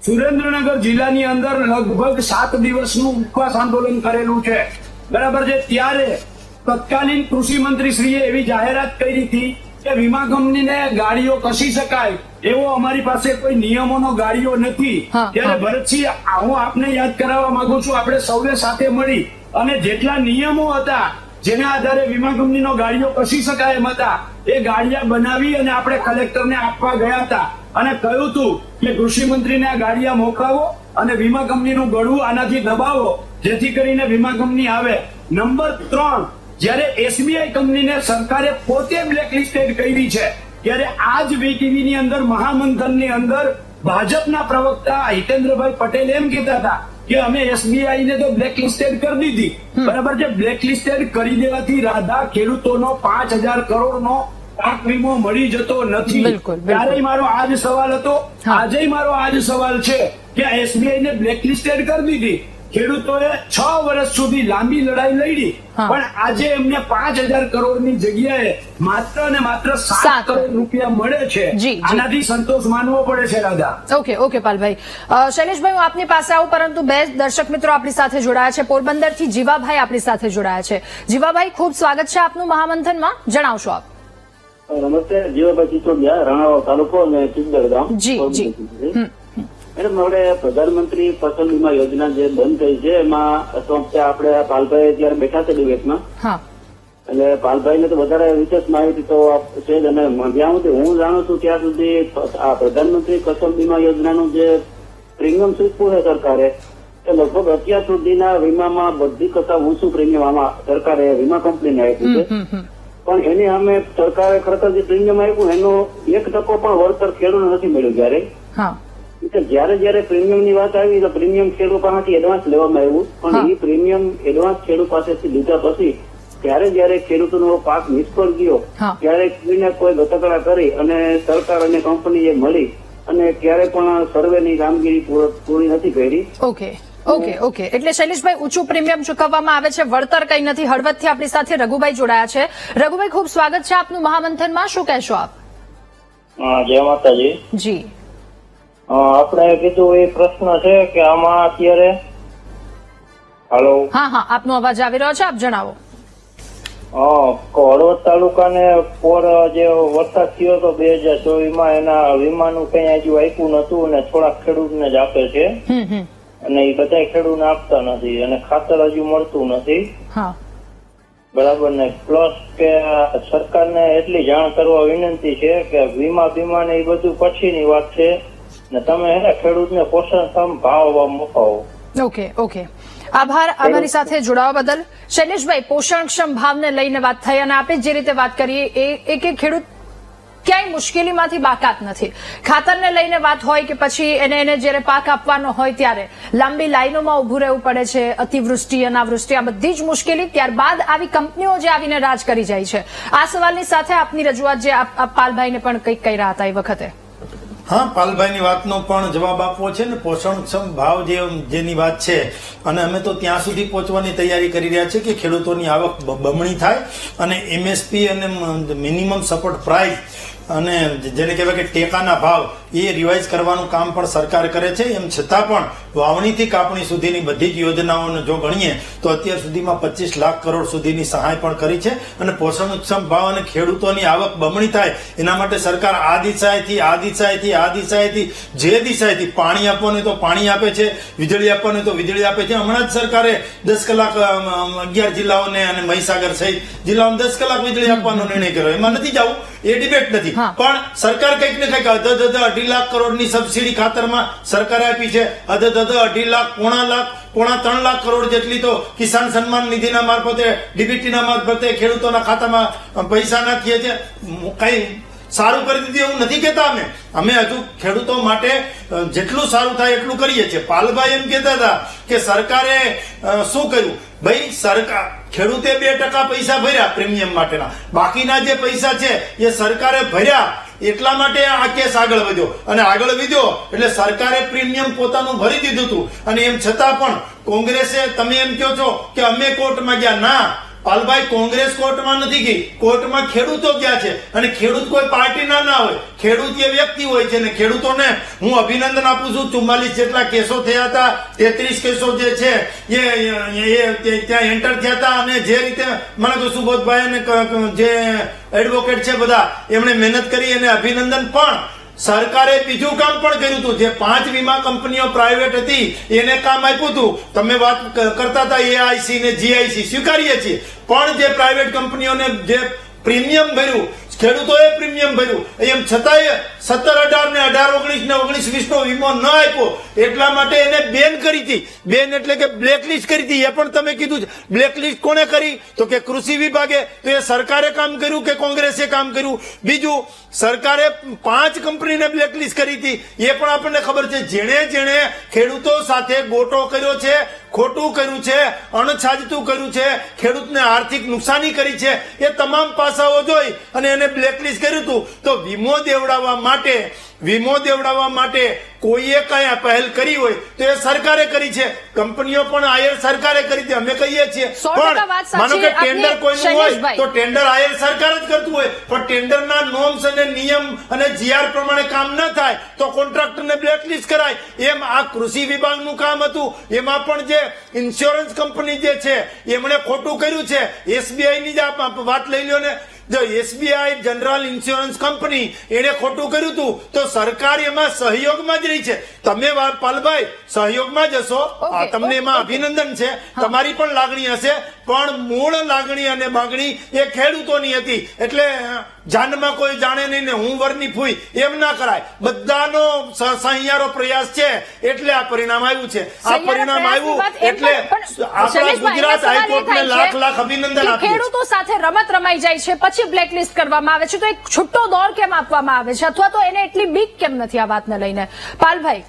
સુરેન્દ્રનગર જિલ્લાની અંદર લગભગ 7 દિવસનું ઉપવાસ આંદોલન કરેલું છે, બરાબર છે. ત્યારે તત્કાલીન કૃષિ મંત્રી શ્રીએ એવી જાહેરાત કરી હતી કે વીમા કંપનીને ગાડીઓ કસી શકાય એવો અમારી પાસે કોઈ નિયમોનો ગાડીઓ નથી. ત્યારે ભરતસિંહ, હું આપને યાદ કરાવવા માંગુ છું, આપણે સૌને સાથે મળી અને જેટલા નિયમો હતા જેના આધારે વીમા કંપનીનો ગાડીઓ કસી શકાય એમ હતા એ ગાડીયા બનાવી અને આપણે કલેક્ટરને આપવા ગયા હતા અને કહ્યું હતું કે કૃષિ મંત્રીને આ ગાડીયા મોકલાવો અને વીમા કંપનીનું ગળું આનાથી દબાવો જેથી કરીને વીમા કંપની આવે. નંબર 3, જ્યારે એસબીઆઈ કંપનીને સરકારે પોતે બ્લેકલિસ્ટેડ કરી છે ત્યારે આ જ વીટીવી ની અંદર મહામંથનની અંદર ભાજપના પ્રવક્તા હિતેન્દ્રભાઈ પટેલ એમ કહેતા હતા કે અમે એસબીઆઈ ને તો બ્લેકલિસ્ટેડ કરી દીધી, બરાબર છે. બ્લેકલિસ્ટેડ કરી દેવાથી રાધા ખેડૂતોનો 5,000 કરોડનો પાક વીમો મળી જતો નથી. ત્યારે મારો આ જ સવાલ હતો, આજે મારો આ જ સવાલ છે કે એસબીઆઈ ને બ્લેકલિસ્ટેડ કરી દીધી, ખેડૂતોએ 6 વર્ષ સુધી લાંબી લડાઈ લડી, પણ આજે એમને 5,000 કરોડની જગ્યાએ માત્ર ને માત્ર 7 કરોડ રૂપિયા મળે છે. આનાથી સંતોષ માનવો પડે છે રાધા. ઓકે પાલભાઈ. શૈલેષભાઈ, હું આપની પાસે આવું, પરંતુ 2 દર્શક મિત્રો આપણી સાથે જોડાયા છે. પોરબંદરથી જીવાભાઈ આપણી સાથે જોડાયા છે. જીવાભાઈ, ખૂબ સ્વાગત છે આપનું મહામંથનમાં, જણાવશો આપ. નમસ્તે, જીવાભાઈ ચિચોડિયા, રાણાવાવ તાલુકો અને ચિંદર ગામ. જી. મેડમ, આપણે પ્રધાનમંત્રી ફસલ વીમા યોજના જે બંધ થઈ છે એમાં આપણે પાલભાઈ ત્યારે બેઠા છે ડિબેટમાં, એટલે પાલભાઈને તો વધારે વિશેષ માહિતી તો છે જ, અને જ્યાં સુધી હું જાણું છું ત્યાં સુધી આ પ્રધાનમંત્રી ફસલ વીમા યોજનાનું જે પ્રીમિયમ ચૂકવ્યું છે સરકારે એ લગભગ અત્યાર સુધીના વીમામાં બધી કરતા ઊંચું પ્રીમિયમ આમાં સરકારે વીમા કંપનીને આપ્યું છે. પણ એની સામે સરકારે ખરેખર જે પ્રીમિયમ આપ્યું એનો 1% પણ વળતર ખેડૂતને નથી મળ્યું. જયારે પ્રીમિયમ ની વાત આવી તો પ્રીમિયમ ખેડૂત પાસેથી એડવાન્સ લેવામાં આવ્યું, પણ એ પ્રીમિયમ એડવાન્સ ખેડૂત પાસેથી લીધા પછી ત્યારે જયારે ખેડૂતોનો પાક નિષ્ફળ ગયો ત્યારે કોઈને કોઈ ગતકડા કરી અને સરકાર અને કંપનીએ મળી અને ક્યારે પણ સર્વેની કામગીરી પૂરી નથી કરી. ઓકે. એટલે શૈલેષભાઈ, ઊંચું પ્રીમિયમ ચૂકવવામાં આવે છે, વળતર કઈ નથી. હળવદથી આપણી સાથે રઘુભાઈ જોડાયા છે. રઘુભાઈ, ખૂબ સ્વાગત છે આપનું મહામંથનમાં, શું કહેશો આપ? જય માતાજી. જી. આપણે કીધું એ પ્રશ્ન છે કે આમાં અત્યારે હાલો હા હા, આપનો અવાજ આવી રહ્યો છે, આપ જણાવો. હળવદ તાલુકાને પોર જે વરસાદ થયો હતો 2024 એના વીમાનું કઈ હજુ આપ્યું નતું અને થોડાક ખેડૂતને જ આપે છે અને એ બધા ખેડૂતને આપતા નથી અને ખાતર હજુ મળતું નથી. હા, બરાબર ને પ્લસ કે સરકારને એટલી જાણ કરવા વિનંતી છે કે વીમા ને એ બધું પછીની વાત છે ને તમે ખેડૂતને પોષણક્ષમ ભાવ મપાવો. ઓકે, આભાર અમારી સાથે જોડાવા બદલ. શૈલેષભાઈ, પોષણક્ષમ ભાવને લઈને વાત થઈ અને આપણે જે રીતે વાત કરીએ એ કે ખેડૂત ક્યાંય મુશ્કેલીમાંથી બાકાત નથી. ખાતરને લઈને વાત હોય કે પછી એને જ્યારે પાક આપવાનો હોય ત્યારે લાંબી લાઈનોમાં ઉભું રહેવું પડે છે. અતિવૃષ્ટિ, અનાવૃષ્ટિ, આ બધી જ મુશ્કેલી ત્યારબાદ આવી કંપનીઓ જે આવીને રાજ કરી જાય છે. આ સવાલની સાથે આપની રજૂઆત જે આપ પાલભાઈને પણ કંઈક કહી રહ્યા હતા એ વખતે. હા, પાલભાઈની વાતનો પણ જવાબ આપવો છે ને. પોષણક્ષમ ભાવ જેની વાત છે અને અમે તો ત્યાં સુધી પહોંચવાની તૈયારી કરી રહ્યા છીએ કે ખેડૂતોની આવક બમણી થાય અને MSP અને મિનિમમ સપોર્ટ પ્રાઇસ અને જેને કહેવાય કે ટેકાના ભાવ એ રિવાઇઝ કરવાનું કામ પણ સરકાર કરે છે. એમ છતાં પણ વાવણીથી કાપણી સુધીની બધી જ યોજનાઓને જો ગણીએ તો અત્યાર સુધીમાં 25 લાખ કરોડ સુધીની સહાય પણ કરી છે અને પોષણક્ષમ ભાવ અને ખેડૂતોની આવક બમણી થાય એના માટે સરકાર આ દિશાએથી જે દિશાએથી પાણી આપવાનું તો પાણી આપે છે, વીજળી આપવાનું તો વીજળી આપે છે. હમણાં જ સરકારે 10 કલાક 11 જિલ્લાઓને અને મહીસાગર સહિત જિલ્લાઓને 10 કલાક વીજળી આપવાનો નિર્ણય કર્યો. એમાં નથી જવું, એ ડિબેટ નથી, પણ સરકાર કંઈક ને કંઈક 2.5 લાખ કરોડની સબસિડી ખાતરમાં સરકારે આપી છે. 2.5 લાખ, પોણા 3 લાખ કરોડ જેટલી તો કિસાન સન્માન નિધિના મારફતે, ડીબીટીના મારફતે ખેડૂતોના ખાતામાં પૈસા નાખીએ છે. કઈ સારું કરી દીધું એવું નથી કેતા અમે હજુ ખેડૂતો માટે જેટલું સારું થાય એટલું કરીએ છીએ. પાલભાઈ એમ કહેતા હતા કે સરકારે શું કર્યું. ભાઈ, સરકાર ખેડૂતે 2% પૈસા ભર્યા પ્રીમિયમ માટેના, બાકીના જે પૈસા છે એ સરકારે ભર્યા. એટલા માટે આ કેસ આગળ વધ્યો અને આગળ વધ્યો એટલે સરકારે પ્રીમિયમ પોતાનું ભરી દીધું હતું અને એમ છતાં પણ કોંગ્રેસે, તમે એમ કહો છો કે અમે કોર્ટમાં ગયા, ના પાલભાઈ, કોંગ્રેસ કોર્ટમાં નથી ગઈ, કોર્ટમાં ખેડૂતો ગયા છે. અને ખેડૂત કોઈ પાર્ટીના ના હોય, ખેડૂત એ વ્યક્તિ હોય છે. ને ખેડૂતોને હું અભિનંદન આપું છું. 44 જેટલા કેસો થયા હતા, 33 કેસો જે છે એ ત્યાં એન્ટર થયા હતા અને જે રીતે મને તો સુબોધભાઈ અને જે એડવોકેટ છે બધા એમણે મહેનત કરી અને અભિનંદન. પણ સરકારે બીજું કામ પણ કર્યું હતું. જે 5 વીમા કંપનીઓ પ્રાઇવેટ હતી એને કામ આપ્યું હતું. તમે વાત કરતા હતા AIC ને GIC, સ્વીકારીએ છીએ, પણ જે પ્રાઇવેટ કંપનીઓને જે પ્રીમિયમ ભર્યું, ખેડૂતોએ પ્રીમિયમ ભર્યું, એમ છતાંય 17, 18 ને 18, 19 ને 19, 20 નો વીમો ન આપ્યો એટલા માટે એને બેન કરી હતી. બેન એટલે કે બ્લેકલિસ્ટ કરી હતી. એ પણ તમે કીધું છે. બ્લેકલિસ્ટ કોને કરી? તો કે કૃષિ વિભાગે. તો એ સરકારે કામ કર્યું કે કોંગ્રેસે કામ કર્યું? બીજું, સરકારે 5 કંપનીને બ્લેકલિસ્ટ કરી હતી. એ પણ આપણને ખબર છે. જેણે ખેડૂતો સાથે ગોટો કર્યો છે, ખોટું કર્યું છે, અણછાજતું કર્યું છે, ખેડૂતને આર્થિક નુકસાની કરી છે, એ તમામ પાસાઓ જોઈ અને એને બ્લેકલિસ્ટ કર્યું હતું. તો વીમો દેવડાવવા માટે કોઈએ કઈ પહેલ કરી હોય તો એ સરકારે કરી છે. કંપનીઓ પણ આયર સરકારે કરી હતી. અમે કહીએ છીએ પણ માનો કે ટેન્ડર કોઈનું હોય તો ટેન્ડર આયર સરકાર જ કરતું હોય, પણ ટેન્ડરના નોર્મ્સ અને નિયમ અને GR પ્રમાણે કામ ન થાય તો કોન્ટ્રાક્ટરને બ્લેકલિસ્ટ કરાય. એમ આ કૃષિ વિભાગનું કામ હતું. એમાં પણ જે ઇન્સ્યોરન્સ કંપની જે છે એમણે ખોટું કર્યું છે. SBI ની જ વાત લઈ લ્યો ને, જો SBI જનરલ ઇન્સ્યોરન્સ કંપની એને ખોટું કર્યું હતું તો સરકાર એમાં સહયોગમાં જ રહી છે. તમે પાલભાઈ સહયોગમાં જ હશો, તમને એમાં અભિનંદન છે. તમારી પણ લાગણી હશે, પણ મૂળ લાગણી અને માગણી એ ખેડૂતોની હતી. એટલે જાનમાં કોઈ જાણે નહીં ને હું વરની ફૂઈ એમ ના કરાય. બધાનો સહિયારો પ્રયાસ છે એટલે આ પરિણામ આવ્યું છે. આ પરિણામ આવ્યું એટલે આપણા ગુજરાત હાઈકોર્ટને લાખ અભિનંદન આપ્યું. ખેડૂતો સાથે રમત રમાઈ જાય છે, પછી બ્લેકલિસ્ટ કરવામાં આવે છે, તો એક છૂટો દોર કેમ આપવામાં આવે છે, અથવા તો એને એટલી બીક કેમ નથી આ વાતને લઈને? પાલભાઈ.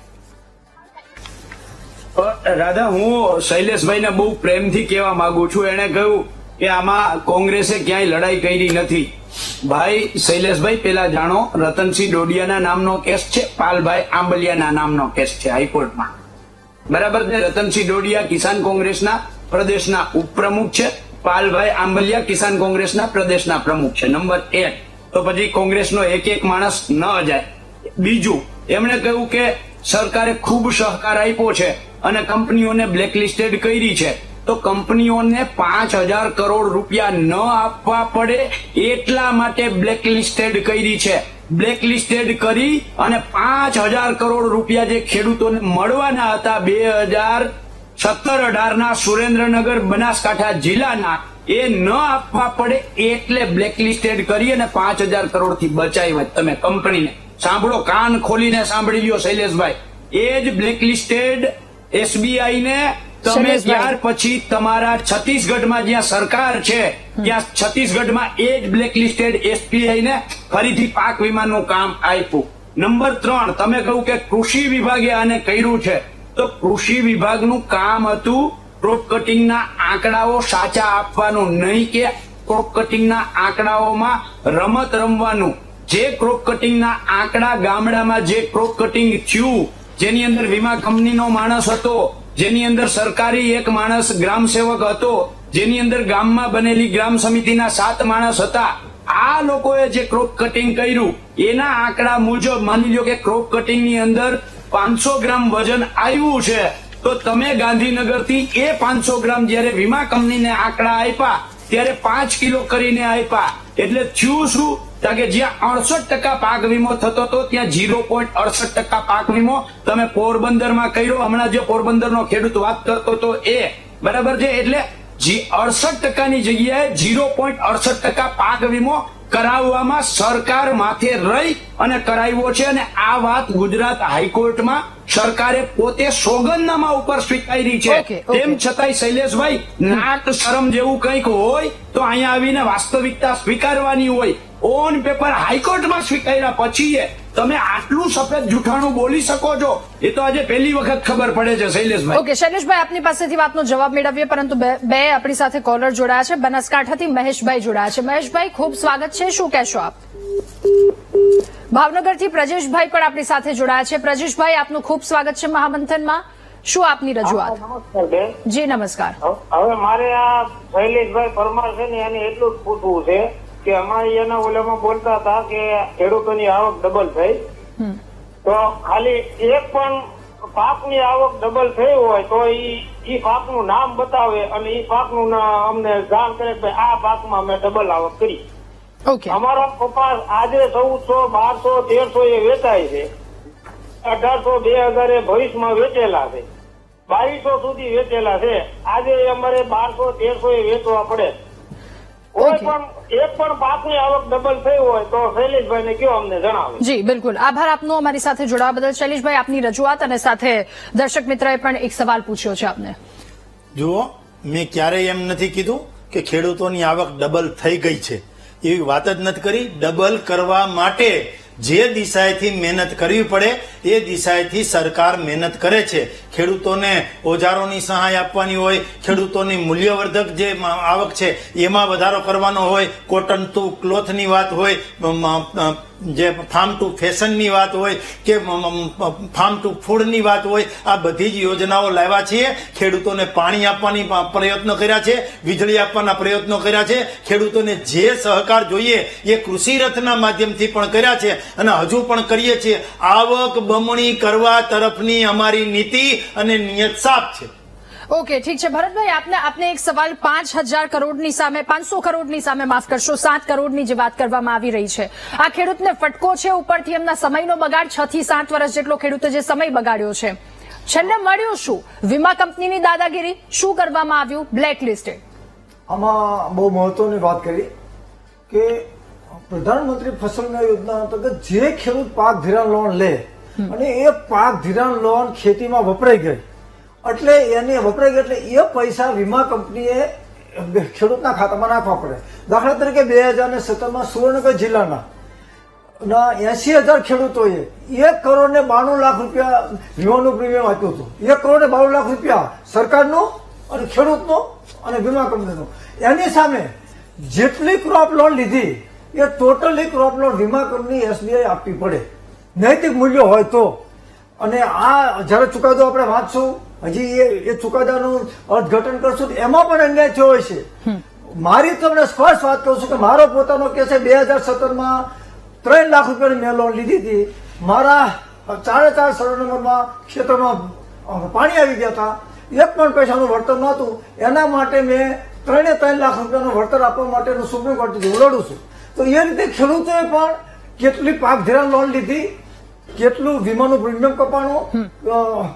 રાધા, હું શૈલેષભાઈને બહુ પ્રેમથી કહેવા માંગુ છું. એને કહ્યું કે આમાં કોંગ્રેસે ક્યાંય લડાઈ કરી નથી. ભાઈ શૈલેષભાઈ, પેલા જાણો, રતનસિંહ ડોડિયાના નામનો કેસ છે, પાલભાઈ આંબલિયાના નામનો કેસ છે હાઈકોર્ટમાં. બરાબર છે? રતનસિંહ ડોડિયા કિસાન કોંગ્રેસના પ્રદેશના ઉપપ્રમુખ છે, પાલભાઈ આંબલિયા કિસાન કોંગ્રેસના પ્રદેશના પ્રમુખ છે. નંબર 1. તો પછી કોંગ્રેસનો એક માણસ ન જાય. બીજું, એમણે કહ્યું કે સરકારે ખૂબ સહકાર આપ્યો છે અને કંપનીઓને બ્લેકલિસ્ટેડ કરી છે, તો કંપનીઓને 5,000 કરોડ રૂપિયા ન આપવા પડે એટલા માટે બ્લેકલિસ્ટેડ કરી છે. બ્લેકલિસ્ટેડ કરી અને 5,000 કરોડ રૂપિયા જે ખેડૂતોને મળવાના હતા 2017-18 ના સુરેન્દ્રનગર બનાસકાંઠા જિલ્લાના, એ ન આપવા પડે એટલે બ્લેકલિસ્ટેડ કરી અને 5,000 કરોડ થી બચાવ્યા તમે કંપનીને. સાંભળો, કાન ખોલીને સાંભળી લ્યો શૈલેષભાઈ, એ જ બ્લેકલિસ્ટેડ એસબીઆઈ ને તમે શૈલેષભાઈ. ત્યાર પછી તમારા છત્તીસગઢમાં જ્યાં સરકાર છે ત્યાં છત્તીસગઢમાં એ જ બ્લેકલિસ્ટેડ એસબીઆઈ ને ફરીથી પાક વીમાનું કામ આપ્યું. નંબર 3, તમે કહ્યું કે કૃષિ વિભાગે આને કર્યું છે, તો કૃષિ વિભાગનું કામ હતું ક્રોપ કટિંગના આંકડાઓ સાચા આપવાનું, નહીં કે ક્રોપ કટિંગના આંકડાઓમાં રમત રમવાનું. જે ક્રોપ કટિંગના આંકડા ગામડામાં જે ક્રોપ કટિંગ થયું, જેની અંદર વીમા કંપનીનો માણસ હતો, જેની અંદર સરકારી એક માણસ ગ્રામ સેવક હતો, જેની અંદર ગામમાં બનેલી ગ્રામ સમિતિના 7 માણસ હતા, આ લોકોએ જે ક્રોપ કટિંગ કર્યું એના આંકડા મુજબ માની લો કે ક્રોપ કટિંગ ની અંદર 500 ગ્રામ વજન આવ્યું છે, તો તમે ગાંધીનગરથી એ 500 ગ્રામ જયારે વીમા કંપનીને આંકડા આપ્યા ત્યારે 5 કિલો કરીને આપ્યા. એટલે થયું શું કે જ્યાં 68% પાક વીમો થતો હતો ત્યાં 0.68% પાક વીમો તમે પોરબંદરમાં કર્યો. હમણાં જે પોરબંદરનો ખેડૂત વાત કરતો હતો એ બરાબર છે. એટલે 68% ની જગ્યાએ 0.68% પાક વીમો કરાવવામાં સરકાર માથે રહી અને કરાવ્યો છે. અને આ વાત ગુજરાત હાઈકોર્ટમાં સરકારે પોતે સોગંદનામા ઉપર સ્વીકારી છે. ઓકે. તેમ છતાંય શૈલેષભાઈ, નાક શરમ જેવું કંઈક હોય તો અહીંયા આવીને વાસ્તવિકતા સ્વીકારવાની હોય. ઓન પેપર હાઈકોર્ટમાં સ્વીકાર્યા પછી તમે આટલું સફેદ જૂઠાણું બોલી શકો છો, એ તો આજે પહેલી વખત ખબર પડે છે શૈલેષભાઈ. ઓકે શૈલેષભાઈ, આપની પાસેથી વાતનો જવાબ મેળવીએ, પરંતુ બે આપણી સાથે કોલર જોડાયા છે. બનાસકાંઠાથી મહેશભાઈ જોડાયા છે. મહેશભાઈ, ખૂબ સ્વાગત છે, શું કહેશો આપ? ભાવનગરથી પ્રજેશભાઈ પણ આપણી સાથે જોડાયા છે. પ્રજેશભાઈ, આપનું ખૂબ સ્વાગત છે મહામંથનમાં, શું આપની રજૂઆત? નમસ્કાર બેન. જી નમસ્કાર. હવે મારે આ શૈલેષભાઈ પરમાર છે ને એને એટલું જ પૂછવું છે કે અમારે એના ઓલામાં બોલતા હતા કે ખેડૂતોની આવક ડબલ થઈ, તો ખાલી એક પણ પાકની આવક ડબલ થઈ હોય તો ઈ પાકનું નામ બતાવે અને ઈ પાકનું અમને જાણ કરે કે આ પાકમાં અમે ડબલ આવક કરી. ઓકે. અમારા કપાસ આજે 1,400, 1,200, 1,300 એ વેચાય છે, 1,800, 2,000 એ ભવિષ્યમાં વેચેલા છે, 2,200 સુધી વેચેલા છે. આજે અમારે 1,200, 1,300 એ વેચવા પડે. કોઈ ઓકે. પણ એક પણ પાકની આવક ડબલ થઈ હોય તો શૈલેષભાઈને કયો અમને જણાવે. જી બિલકુલ, આભાર આપનો અમારી સાથે જોડાવા બદલ. શૈલેષભાઈ, આપની રજૂઆત અને સાથે દર્શક મિત્રએ પણ એક સવાલ પૂછ્યો છે આપને. જુઓ, મેં ક્યારેય એમ નથી કીધું કે ખેડૂતોની આવક ડબલ થઈ ગઈ છે, એવી વાત જ નથી કરી. ડબલ કરવા માટે જે દિશાએથી મહેનત કરવી પડે એ દિશાએથી સરકાર મહેનત કરે છે. ખેડૂતોને ઓજારોની સહાય આપવાની હોય, ખેડૂતોની મૂલ્યવર્ધક જે આવક છે એમાં વધારો કરવાનો હોય, કોટન ટુ ક્લોથની વાત હોય, જે ફાર્મ ટુ ફેશનની વાત હોય કે ફાર્મ ટુ ફૂડની વાત હોય, આ બધી જ યોજનાઓ લાવ્યા છીએ. ખેડૂતોને પાણી આપવાની પ્રયત્નો કર્યા છે, વીજળી આપવાના પ્રયત્નો કર્યા છે. ખેડૂતોને જે સહકાર જોઈએ એ કૃષિ રથના માધ્યમથી પણ કર્યા છે અને હજુ પણ કરીએ છીએ. આવક બમણી કરવા તરફની અમારી નીતિ અને નિયત સાફ છે. ઓકે, ઠીક છે. ભરતભાઈ, આપને એક સવાલ. 5,000 કરોડની સામે 500 કરોડની સામે માફ કરશો 7 કરોડની જે વાત કરવામાં આવી રહી છે, આ ખેડૂતને ફટકો છે, ઉપરથી એમના સમયનો બગાડ. 6 થી 7 વર્ષ જેટલો ખેડૂતે જે સમય બગાડ્યો છે, છેલ્લે મળ્યું શું? વીમા કંપનીની દાદાગીરી. શું કરવામાં આવ્યું? બ્લેકલિસ્ટેડ. આમાં બહુ મહત્વની વાત કરી કે પ્રધાનમંત્રી ફસલ વીમા યોજના અંતર્ગત જે ખેડૂત પાક ધિરાણ લોન લે અને એ પાક ધિરાણ લોન ખેતીમાં વપરાઈ ગઈ એટલે એ પૈસા વીમા કંપનીએ ખેડૂતના ખાતામાં નાખવા પડે. દાખલા તરીકે 2017માં સુરેન્દ્રનગર જિલ્લાના 80,000 ખેડૂતોએ 1,92,00,000 રૂપિયા વીમાનું પ્રીમિયમ આપ્યું હતું. 1,92,00,000 રૂપિયા સરકારનું અને ખેડૂતનું અને વીમા કંપનીનું. એની સામે જેટલી ક્રોપ લોન લીધી એ ટોટલી ક્રોપ લોન વીમા કંપની એસબીઆઈ આપવી પડે, નૈતિક મૂલ્યો હોય તો. અને આ જયારે ચુકાદો આપણે વાંચશું, હજી એ ચુકાદાનું અર્થઘટન કરશું, એમાં પણ અન્યાય થયો હોય છે. મારી તમને સ્પષ્ટ વાત કરું છું કે મારો પોતાનો કેસ છે. 2017માં 3 લાખ રૂપિયાની મેં લોન લીધી હતી. મારા ચારે ચાર સર્વે નંબરમાં ખેતરમાં પાણી આવી ગયા હતા, એક પણ પૈસાનું વળતર નહોતું. એના માટે મેં 3.5 લાખ રૂપિયાનું વળતર આપવા માટેનું સુપ્રીમ કોર્ટ લડું છું. તો એ રીતે ખેડૂતોએ પણ કેટલી પાક ધિરાણ લોન લીધી, કેટલું વીમાનું પ્રીમિયમ કપાણું,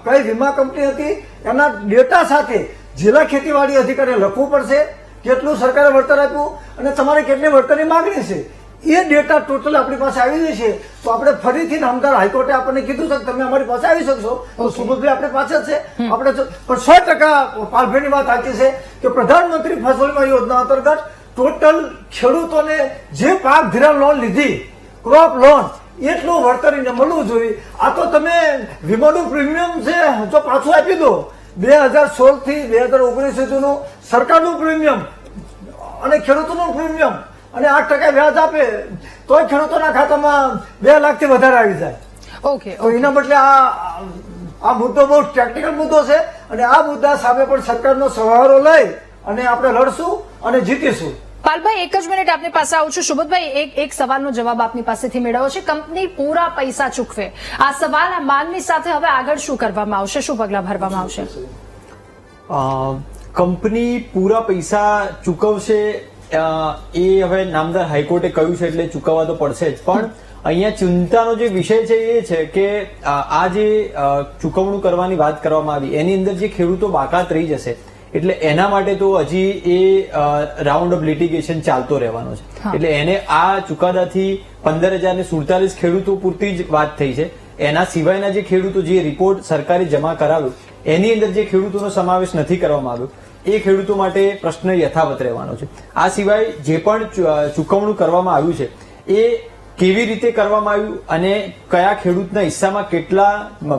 કઈ વીમા કંપની હતી, એના ડેટા સાથે જિલ્લા ખેતીવાડી અધિકારીએ લખવું પડશે, કેટલું સરકારે વળતર આપ્યું અને તમારે કેટલી વળતરની માંગણી છે. એ ડેટા ટોટલ આપણી પાસે આવી જશે તો આપણે ફરીથી નામદાર હાઈકોર્ટે આપણને કીધું છે કે તમે અમારી પાસે આવી શકશો. તો સુબોધભાઈ આપણી પાસે જ છે. આપણે પણ 100% પાલભાઈની વાત સાચી છે કે પ્રધાનમંત્રી ફસલ વીમા યોજના અંતર્ગત ટોટલ ખેડૂતોને જે પાક ધિરાણ લોન લીધી, ક્રોપ લોન, એટલું વળતર એને મળવું જોઈએ. આ તો તમે વીમાનું પ્રીમિયમ છે જો પાછું આપી દો, 2016 થી 2019 સુધીનું સરકારનું પ્રીમિયમ અને ખેડૂતોનું પ્રીમિયમ અને 8% વ્યાજ આપે તોય ખેડૂતોના ખાતામાં 2 લાખથી વધારે આવી જાય. ઓકે, તો એના બદલે આ મુદ્દો બહુ ટેકનિકલ મુદ્દો છે અને આ મુદ્દા સામે પણ સરકારનો સહારો લઈ અને આપણે લડશું અને જીતીશું. પાલભાઈ, એક જ મિનિટ આપની પાસે આવું છું. સુબોધભાઈ, એક સવાલનો જવાબ આપની પાસેથી મેળવ્યો છે. કંપની પૂરા પૈસા ચૂકવે, આ સવાલ, આ માંગની સાથે હવે આગળ શું કરવામાં આવશે, શું પગલાં ભરવામાં આવશે? કંપની પૂરા પૈસા ચૂકવશે એ હવે નામદાર હાઈકોર્ટે કહ્યું છે એટલે ચૂકવવા તો પડશે જ. પણ અહીંયા ચિંતાનો જે વિષય છે એ છે કે આ જે ચૂકવણું કરવાની વાત કરવામાં આવી એની અંદર જે ખેડૂતો બાકાત રહી જશે એટલે એના માટે તો હજી એ રાઉન્ડ ઓફ લિટિગેશન ચાલતો રહેવાનો છે. એટલે એને આ ચુકાદાથી 15,047 ખેડૂતો પૂરતી જ વાત થઈ છે. એના સિવાયના જે ખેડૂતો જે રિપોર્ટ સરકારે જમા કરાવ્યો એની અંદર જે ખેડૂતોનો સમાવેશ નથી કરવામાં આવ્યો એ ખેડૂતો માટે પ્રશ્ન યથાવત રહેવાનો છે. આ સિવાય જે પણ ચૂકવણું કરવામાં આવ્યું છે એ કેવી રીતે કરવામાં આવ્યું અને કયા ખેડૂતના હિસ્સામાં કેટલા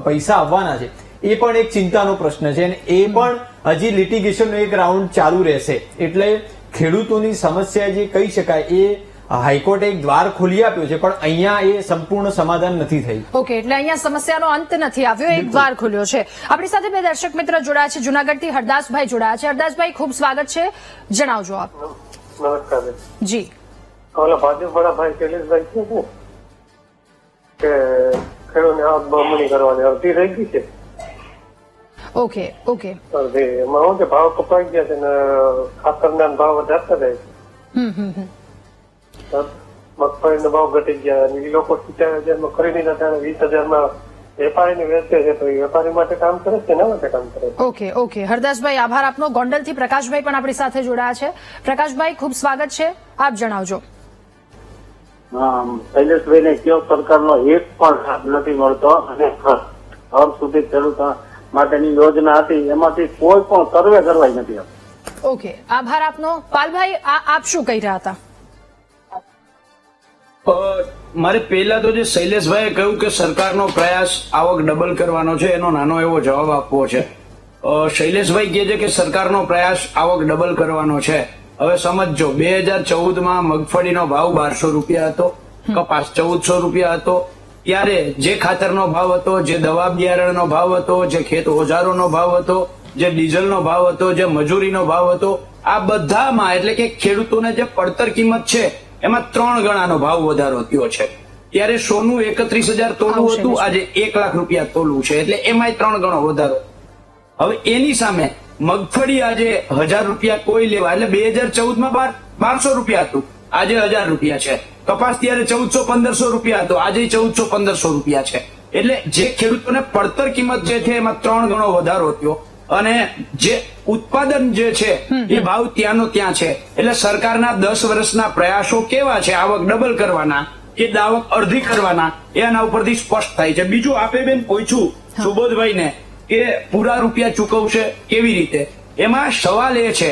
પૈસા આવવાના છે એ પણ એક ચિંતાનો પ્રશ્ન છે અને એ પણ હજી લિટિગેશનનો એક રાઉન્ડ ચાલુ રહેશે. એટલે ખેડૂતોની સમસ્યા જે કહી શકાય એ હાઈકોર્ટે એક દ્વાર ખોલી આપ્યું છે પણ અહીંયા એ સંપૂર્ણ સમાધાન નથી થઈ. ઓકે, એટલે અહીંયા સમસ્યાનો અંત નથી આવ્યો, એક દ્વાર ખોલ્યો છે. આપણી સાથે બે દર્શક મિત્ર જોડાયા છે. જુનાગઢથી હરદાસભાઈ જોડાયા છે. હરદાસભાઈ, ખૂબ સ્વાગત છે, જણાવજો આપ. નમસ્કાર જી. ઓલા ભાજપવાળા ભાઈ શૈલેષભાઈ શું કે ખેડૂતને આવક બમણી કરવાની આવતી રહી ગઈ છે. ઓકે, એમાં શું કે ભાવ કપાઈ ગયા છે ને ખાતરના ભાવ વધારતા જાય છે. મગફળીનો ભાવ ઘટી ગયા અને એ લોકો 70,000 ખરીદીના ટાણે 20,000 વેપારીને વેચે છે તો એ વેપારી માટે કામ કરે છે, એના માટે કામ કરે છે. ઓકે, હરદાસભાઈ, આભાર આપનો. ગોંડલથી પ્રકાશભાઈ પણ આપણી સાથે જોડાયા છે. પ્રકાશભાઈ, ખૂબ સ્વાગત છે, આપ જણાવજો. શૈલેષભાઈને કયો સરકારનો એક પણ લાભ નથી મળતો અને હર સુધી ખેડૂતો માટેની યોજના હતી એમાંથી કોઈ પણ સર્વે કરવાય નથી. ઓકે, આભાર આપનો. પાલભાઈ, આપ શું કહી રહ્યા હતા? મારે પહેલા તો જે શૈલેષભાઈએ કહ્યું કે સરકારનો પ્રયાસ આવક ડબલ કરવાનો છે એનો નાનો એવો જવાબ આપવો છે. શૈલેષભાઈ કહે છે કે સરકારનો પ્રયાસ આવક ડબલ કરવાનો છે. હવે સમજો, 2014માં મગફળીનો ભાવ 1,200 રૂપિયા હતો, કપાસ 1,400 રૂપિયા હતો. ત્યારે જે ખાતરનો ભાવ હતો, જે દવા બિયારણનો ભાવ હતો, જે ખેત ઓજારોનો ભાવ હતો, જે ડીઝલનો ભાવ હતો, જે મજૂરીનો ભાવ હતો, આ બધામાં એટલે કે ખેડૂતોને જે પડતર કિંમત છે એમાં 3 ગણાનો ભાવ વધારો થયો છે. ત્યારે સોનું 31,000 તોલું હતું, આજે 1 લાખ રૂપિયા તોલું છે, એટલે એમાંય 3 ગણો વધારો. હવે એની સામે મગફળી આજે 1,000 રૂપિયા કોઈ લેવા એટલે 2014માં 1,200 રૂપિયા હતું, આજે 1,000 રૂપિયા છે. કપાસ ત્યારે 1,400-1,500 રૂપિયા હતો, આજે 1,400-1,500 રૂપિયા છે. એટલે જે ખેડૂતોને પડતર કિંમત જે છે એમાં 3 ગણો વધારો થયો અને જે ઉત્પાદન જે છે એ ભાવ ત્યાંનો ત્યાં છે. એટલે સરકારના 10 વર્ષના પ્રયાસો કેવા છે આવક ડબલ કરવાના કે આવક અડધી કરવાના એના ઉપરથી સ્પષ્ટ થાય છે. બીજું આપે બેન પૂછ્યું સુબોધભાઈને કે પૂરા રૂપિયા ચૂકવશે કેવી રીતે, એમાં સવાલ એ છે,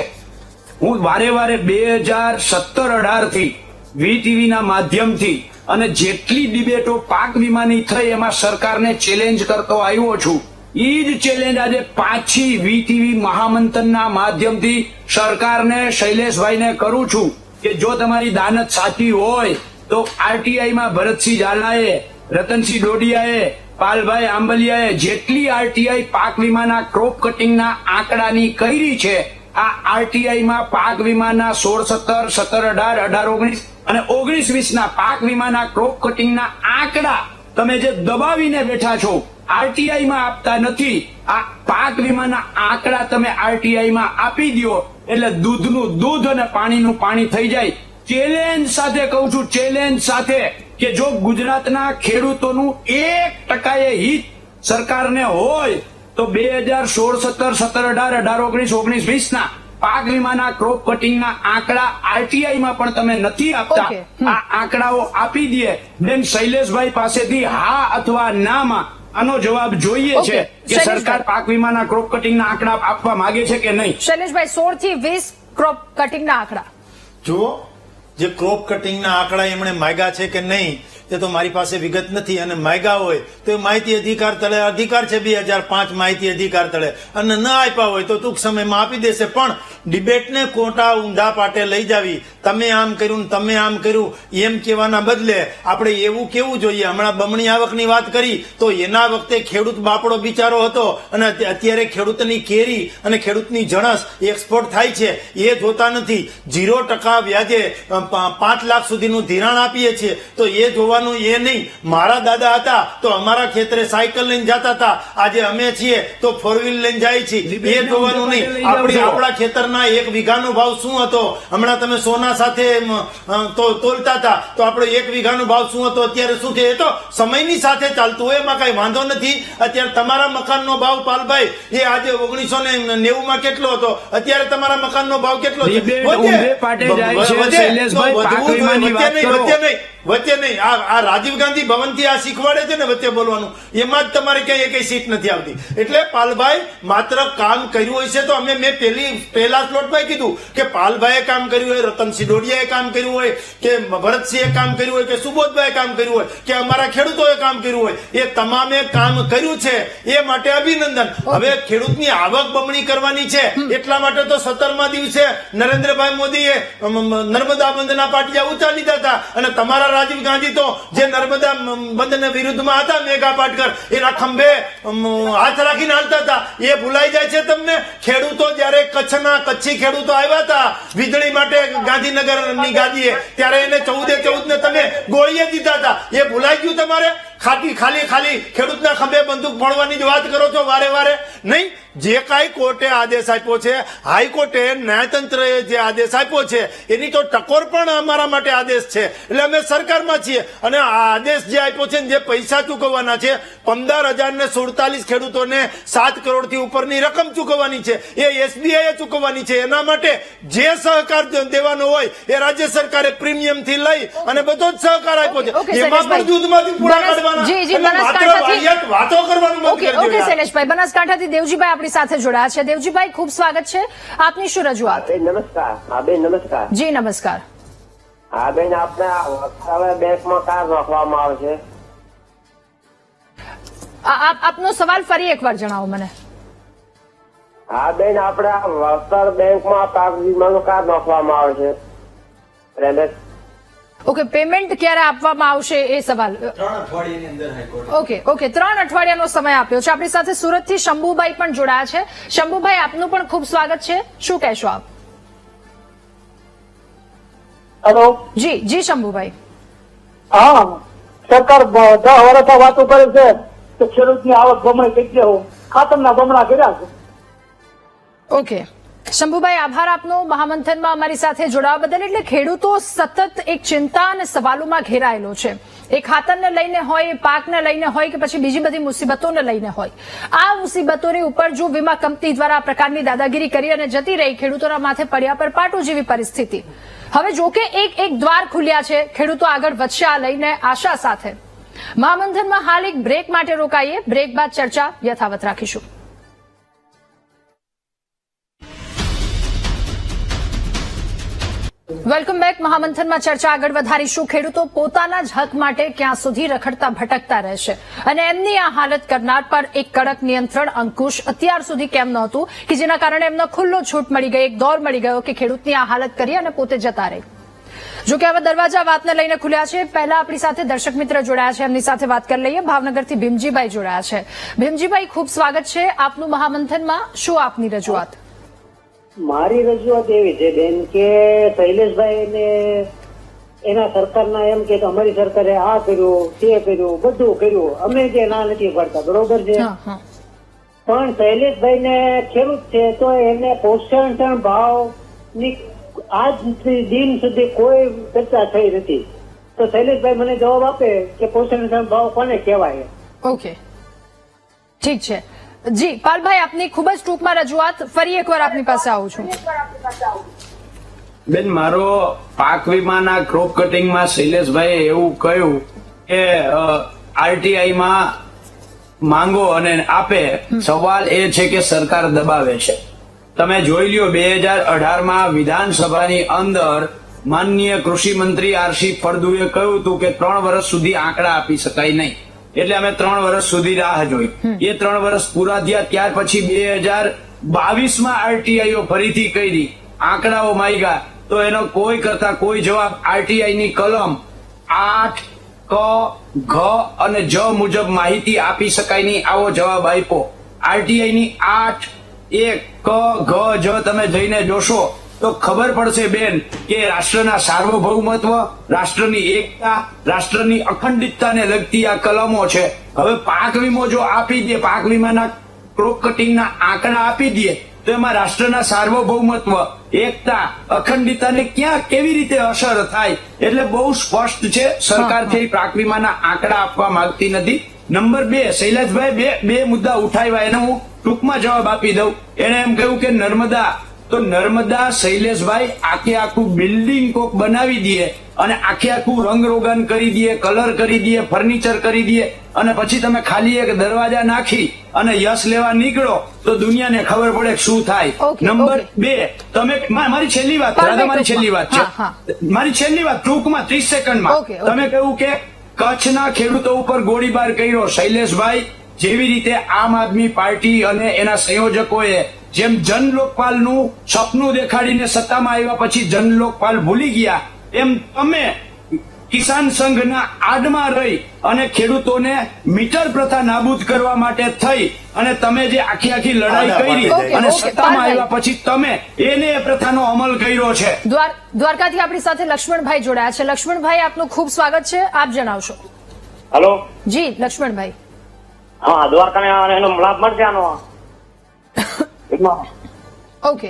હું વારે 2017-18 થી વીટીવીના માધ્યમથી અને જેટલી ડિબેટો પાક વીમાની થઈ એમાં સરકારને ચેલેન્જ કરતો આવ્યો છું. એ જ ચેલેન્જ આજે પાછી વીટીવી મહામંથનના માધ્યમથી સરકારને, શૈલેષભાઈને કરું છું કે જો તમારી દાનત સાચી હોય તો આરટીઆઈમાં ભરતસિંહ ઝાલાએ, રતનસિંહ ડોડિયાએ, પાલભાઈ આંબલિયાએ જેટલી આરટીઆઈ પાક વીમાના ક્રોપ કટિંગના આંકડાની કરી છે, આ આરટીઆઈમાં પાક વીમાના 16-17, 17-18, 18-19 અને 19-20 ના પાક વીમાના ક્રોપ કટિંગના આંકડા તમે જે દબાવીને બેઠા છો, આરટીઆઈ માં આપતા નથી, આ પાક વીમાના આંકડા તમે આરટીઆઈ માં આપી દો એટલે દૂધનું દૂધ અને પાણીનું પાણી થઈ જાય. ચેલેન્જ સાથે કહું છું, ચેલેન્જ સાથે કે જો ગુજરાતના ખેડૂતોનું 1% હિત સરકારને હોય તો 2016, 17, 17, 18, 19, 19, 20 ના પાક વીમાના ક્રોપ કટિંગના આંકડા આરટીઆઈ માં પણ તમે નથી આપતા. Okay. આ આંકડાઓ આપી દે. બેન શૈલેષભાઈ પાસેથી હા અથવા ના માં આનો જવાબ જોઈએ Okay. છે કે શૈલેષભાઈ. સરકાર પાક વીમાના ક્રોપ કટિંગના આંકડા આપવા માંગે છે કે નહીં. શૈલેષભાઈ 16 થી 20 ક્રોપ કટિંગના આંકડા. જો જે ક્રોપ કટિંગના આંકડા એમણે માગ્યા છે કે નહીં એ તો મારી પાસે વિગત નથી, અને માગ્યા હોય તો એ માહિતી અધિકાર તળે અધિકાર છે 2005 માહિતી અધિકાર તળે, અને ન આપ્યા હોય તો ટૂંક સમયમાં આપી દેશે. પણ ડિબેટને ખોટા ઊંધા પાટે લઈ જાવી, તમે આમ કર્યું ને તમે આમ કર્યું એમ કહેવાના બદલે આપણે એવું કેવું જોઈએ. હમણાં બમણી આવકની વાત કરી તો એના વખતે ખેડૂત બાપડો બિચારો હતો, અને અત્યારે ખેડૂતની કેરી અને ખેડૂતની જણસ એક્સપોર્ટ થાય છે એ જોતા નથી. 0% વ્યાજે 5 લાખ સુધીનું ધિરાણ આપીએ છીએ તો એ જોવાનું એ નહીં. મારા દાદા હતા તો અમારા ખેતરે સાયકલ લઈને જતા હતા, આજે અમે છીએ તો 4 વ્હીલ લઈને જાય છીએ, એ જોવાનું નહીં. આપણા ખેતરના 1 વીઘાનો ભાવ શું હતો, હમણાં તમે સોના સાથે તોલતા હતા તો આપણો 1 વીઘાનો ભાવ શું હતો, અત્યારે શું છે, એ તો સમયની સાથે ચાલતું હોય, એમાં કઈ વાંધો નથી. અત્યારે તમારા મકાનનો ભાવ પાલભાઈ એ આજે 1990 માં કેટલો હતો, અત્યારે તમારા મકાનનો ભાવ કેટલો છે? વચ્ચે નહીં. આ રાજીવ ગાંધી ભવન થી આ શીખવાડે છે ને વચ્ચે બોલવાનું, એમાં જ તમારે ક્યાંય કઈ સીટ નથી આવતી. એટલે પાલભાઈ માત્ર કામ કર્યું હોય છે તો મેં પહેલા સ્લોટમાં કીધું કે પાલભાઈએ કામ કર્યું હોય, રતનસિંહ ડોડિયાએ કામ કર્યું હોય, કે ભરતસિંહે કામ કર્યું હોય, કે સુબોધભાઈએ કામ કર્યું હોય, કે અમારા ખેડૂતોએ કામ કર્યું હોય, એ તમામે કામ કર્યું છે એ માટે અભિનંદન. હવે ખેડૂતની આવક બમણી કરવાની છે એટલા માટે તો 17મા દિવસે નરેન્દ્રભાઈ મોદીએ નર્મદા બંધના પાટિયા ઊંચા લીધા હતા, અને તમારા રાજીવ ગાંધી તો જે નર્મદા બંધના વિરુદ્ધમાં હતા, મેઘા પાટકર, એના ખંભે હાથ રાખીને હાલતા હતા. એ ભૂલાઈ જાય છે તમને? ખેડૂતો જયારે કચ્છી ખેડૂતો આવ્યા હતા વીજળી માટે ગાંધીનગરની ગાદીએ, ત્યારે એને 14 ને તમે ગોળીએ દીધા હતા, એ ભૂલાઈ ગયું તમારે? ખાલી ખેડૂતના ખંભે બંદૂક ભણવાની જ વાત કરો છો વારે વારે. નહીં, જે કાંઈ કોર્ટે આદેશ આપ્યો છે, હાઈકોર્ટે ન્યાયતંત્રએ જે આદેશ આપ્યો છે એની તો ટકોર પણ અમારા માટે આદેશ છે. એટલે અમે સરકારમાં છીએ, અને આ આદેશ જે આપ્યો છે જે પૈસા ચૂકવવાના છે, 15,047 ખેડૂતોને 7 કરોડથી ઉપરની રકમ ચૂકવવાની છે, એ SBI ચૂકવવાની છે. એના માટે જે સહકાર દેવાનો હોય એ રાજ્ય સરકારે પ્રીમિયમ થી લઈ અને બધો જ સહકાર આપ્યો છે. એમાં પણ દૂધમાંથી પૂરા કાઢવાના, વાતો કરવાનું બંધ કરી દેવાના. શૈલેષભાઈ, બનાસકાંઠાથી દેવજીભાઈ આપણી સાથે જોડાયા છે. દેવજીભાઈ, ખૂબ સ્વાગત છે. આપની શું રજૂઆત? નમસ્કાર. હા બેન, નમસ્કાર. જી નમસ્કાર. હા બેન, આપણે હવે બેંકમાં કાર રાખવામાં આવે છે. આપનો સવાલ ફરી એકવાર જણાવો મને. હા બેન, આપણે વળતર બેંકમાં પાક વીમાનો કાર નાખવામાં આવે છે. ઓકે, પેમેન્ટ ક્યારે આપવામાં આવશે એ સવાલ? 3 અઠવાડિયાની અંદર હાઈકોર્ટ. ઓકે, 3 અઠવાડિયાનો સમય આપ્યો છે. આપણી સાથે સુરતથી શંભુભાઈ પણ જોડાયા છે. શંભુભાઈ, આપનું પણ ખૂબ સ્વાગત છે. શું કહેશો આપ? હેલો. જી શંભુભાઈ. હા, સરકાર 10 વર્ષથી વાતો કરે છે કે ખેડૂતની આવક બમણી થઈ ગઈ, ખાતરના બમણા કર્યા છે. ઓકે શંભુભાઈ, આભાર આપનો મહામંથનમાં અમારી સાથે જોડાવા બદલ. એટલે ખેડૂતો સતત એક ચિંતા અને સવાલોમાં ઘેરાયેલો છે. એ ખાતરને લઈને હોય, એ પાકને લઈને હોય, કે પછી બીજી બધી મુસીબતોને લઈને હોય. આ મુસીબતોની ઉપર જો વીમા કંપની દ્વારા આ પ્રકારની દાદાગીરી કરી અને જતી રહી, ખેડૂતોના માથે પડ્યા પર પાટું જેવી પરિસ્થિતિ. હવે જો કે એક દ્વાર ખુલ્યા છે, ખેડૂતો આગળ વધશે આ લઈને આશા સાથે. મહામંથનમાં હાલ એક બ્રેક માટે રોકાઈએ. બ્રેક બાદ ચર્ચા યથાવત રાખીશું. Welcome back. મહામંથનમાં ચર્ચા આગળ વધારીશું. ખેડૂતો પોતાના જ હક માટે ક્યાં સુધી રખડતા ભટકતા રહેશે, અને એમની આ હાલત કરનાર પર એક કડક નિયંત્રણ અંકુશ અત્યાર સુધી કેમ નહોતું, કે જેના કારણે એમને ખુલ્લો છૂટ મળી ગઈ, એક દોર મળી ગયો કે ખેડૂતની આ હાલત કરી અને પોતે જતા રહી. જોકે હવે દરવાજા વાતને લઈને ખુલ્યા છે. પહેલા આપણી સાથે દર્શક મિત્ર જોડાયા છે, એમની સાથે વાત કરી લઈએ. ભાવનગરથી ભીમજીભાઈ જોડાયા છે. ભીમજીભાઈ, ખૂબ સ્વાગત છે આપનું મહામંથનમાં. શું આપની રજૂઆત? મારી રજૂઆત એવી છે બેન કે શૈલેષભાઈ ને એના સરકારના એમ કે અમારી સરકારે આ કર્યું તે કર્યું બધું કર્યું, અમે જે ના નથી પાડતા, બરોબર છે. હા, હા. પણ શૈલેષભાઈ ને ખેડૂત છે તો એને પોષણ ભાવ ની આજ દિન સુધી કોઈ ચર્ચા થઈ નથી. તો શૈલેષભાઈ મને જવાબ આપે કે પોષણ ભાવ કોને કહેવાય. ઓકે, ઠીક છે. જી પાલભાઈ, આપની ખૂબ જ ટૂંકમાં રજૂઆત, ફરી એકવાર આપની પાસે આવું છું. બેન, મારો પાક વીમાના ક્રોપ કટિંગમાં શૈલેષભાઈએ એવું કહ્યું કે આરટીઆઈ માં માંગો અને આપે. સવાલ એ છે કે સરકાર દબાવે છે. તમે જોઈ લ્યો 2018માં વિધાનસભાની અંદર માનનીય કૃષિ મંત્રી આરસી ફળદુએ કહ્યું હતું કે 3 વર્ષ સુધી આંકડા આપી શકાય નહીં, એટલે અમે 3 વર્ષ સુધી રાહ જોઈ. એ 3 વર્ષ પૂરા થયા, ત્યાર પછી 2022માં આરટીઆઈઓ ફરીથી કરી આંકડાઓ માંગ્યા, તો એનો કોઈ કરતા કોઈ જવાબ આરટીઆઈ ની કલમ 8 ક ઘ અને જ મુજબ માહિતી આપી શકાય નહીં આવો જવાબ આપ્યો. આરટીઆઈ ની 8 ક ઘ જ તમે જઈને જોશો તો ખબર પડશે બેન કે રાષ્ટ્રના સાર્વભૌમત્વ, રાષ્ટ્રની એકતા, રાષ્ટ્રની અખંડિતતાને લગતી આ કલમો છે. હવે પાક વીમો જો આપી દે, પાક વીમાના ક્રોપ કટિંગના આંકડા આપી દે, તો એમાં રાષ્ટ્રના સાર્વભૌમત્વ, એકતા, અખંડિતતાને ક્યાં કેવી રીતે અસર થાય? એટલે બહુ સ્પષ્ટ છે, સરકાર છે પાક વીમાના આંકડા આપવા માંગતી નથી. નંબર 2, શૈલેષભાઈ બે મુદ્દા ઉઠાવ્યા, એને હું ટૂંકમાં જવાબ આપી દઉં. એને એમ કહ્યું કે નર્મદા, તો નર્મદા શૈલેષભાઈ આખે આખું બિલ્ડિંગ કોક બનાવી દે અને આખે આખું રંગરોગન કરી દે, કલર કરી દે, ફર્નિચર કરી દે, અને પછી તમે ખાલી એક દરવાજા નાખી અને યશ લેવા નીકળો તો દુનિયાને ખબર પડે શું થાય. નંબર 2, તમે મારી છેલ્લી વાત, મારી છેલ્લી વાત છે, મારી છેલ્લી વાત ટૂંકમાં 30 સેકન્ડમાં. તમે કહ્યું કે કચ્છના ખેડૂતો ઉપર ગોળીબાર કર્યો. શૈલેષભાઈ, જેવી રીતે આમ આદમી પાર્ટી અને એના સંયોજકોએ જેમ જન લોકપાલનું સપનું દેખાડીને સત્તામાં આવ્યા પછી જન લોકપાલ ભૂલી ગયા, એમ તમે કિસાન સંઘના આડમાં રહી અને ખેડૂતોને મીટર પ્રથા નાબૂદ કરવા માટે થઈ અને તમે જે આખી આખી લડાઈ કરી અને સત્તામાં આવ્યા પછી તમે એને એ પ્રથાનો અમલ કર્યો છે. દ્વારકાથી આપણી સાથે લક્ષ્મણભાઈ જોડાયા છે. લક્ષ્મણભાઈ, આપનું ખૂબ સ્વાગત છે, આપ જણાવશો. હેલો. જી લક્ષ્મણભાઈ. હા, દ્વારકાને એનો લાભ મળશે આનો. ઓકે,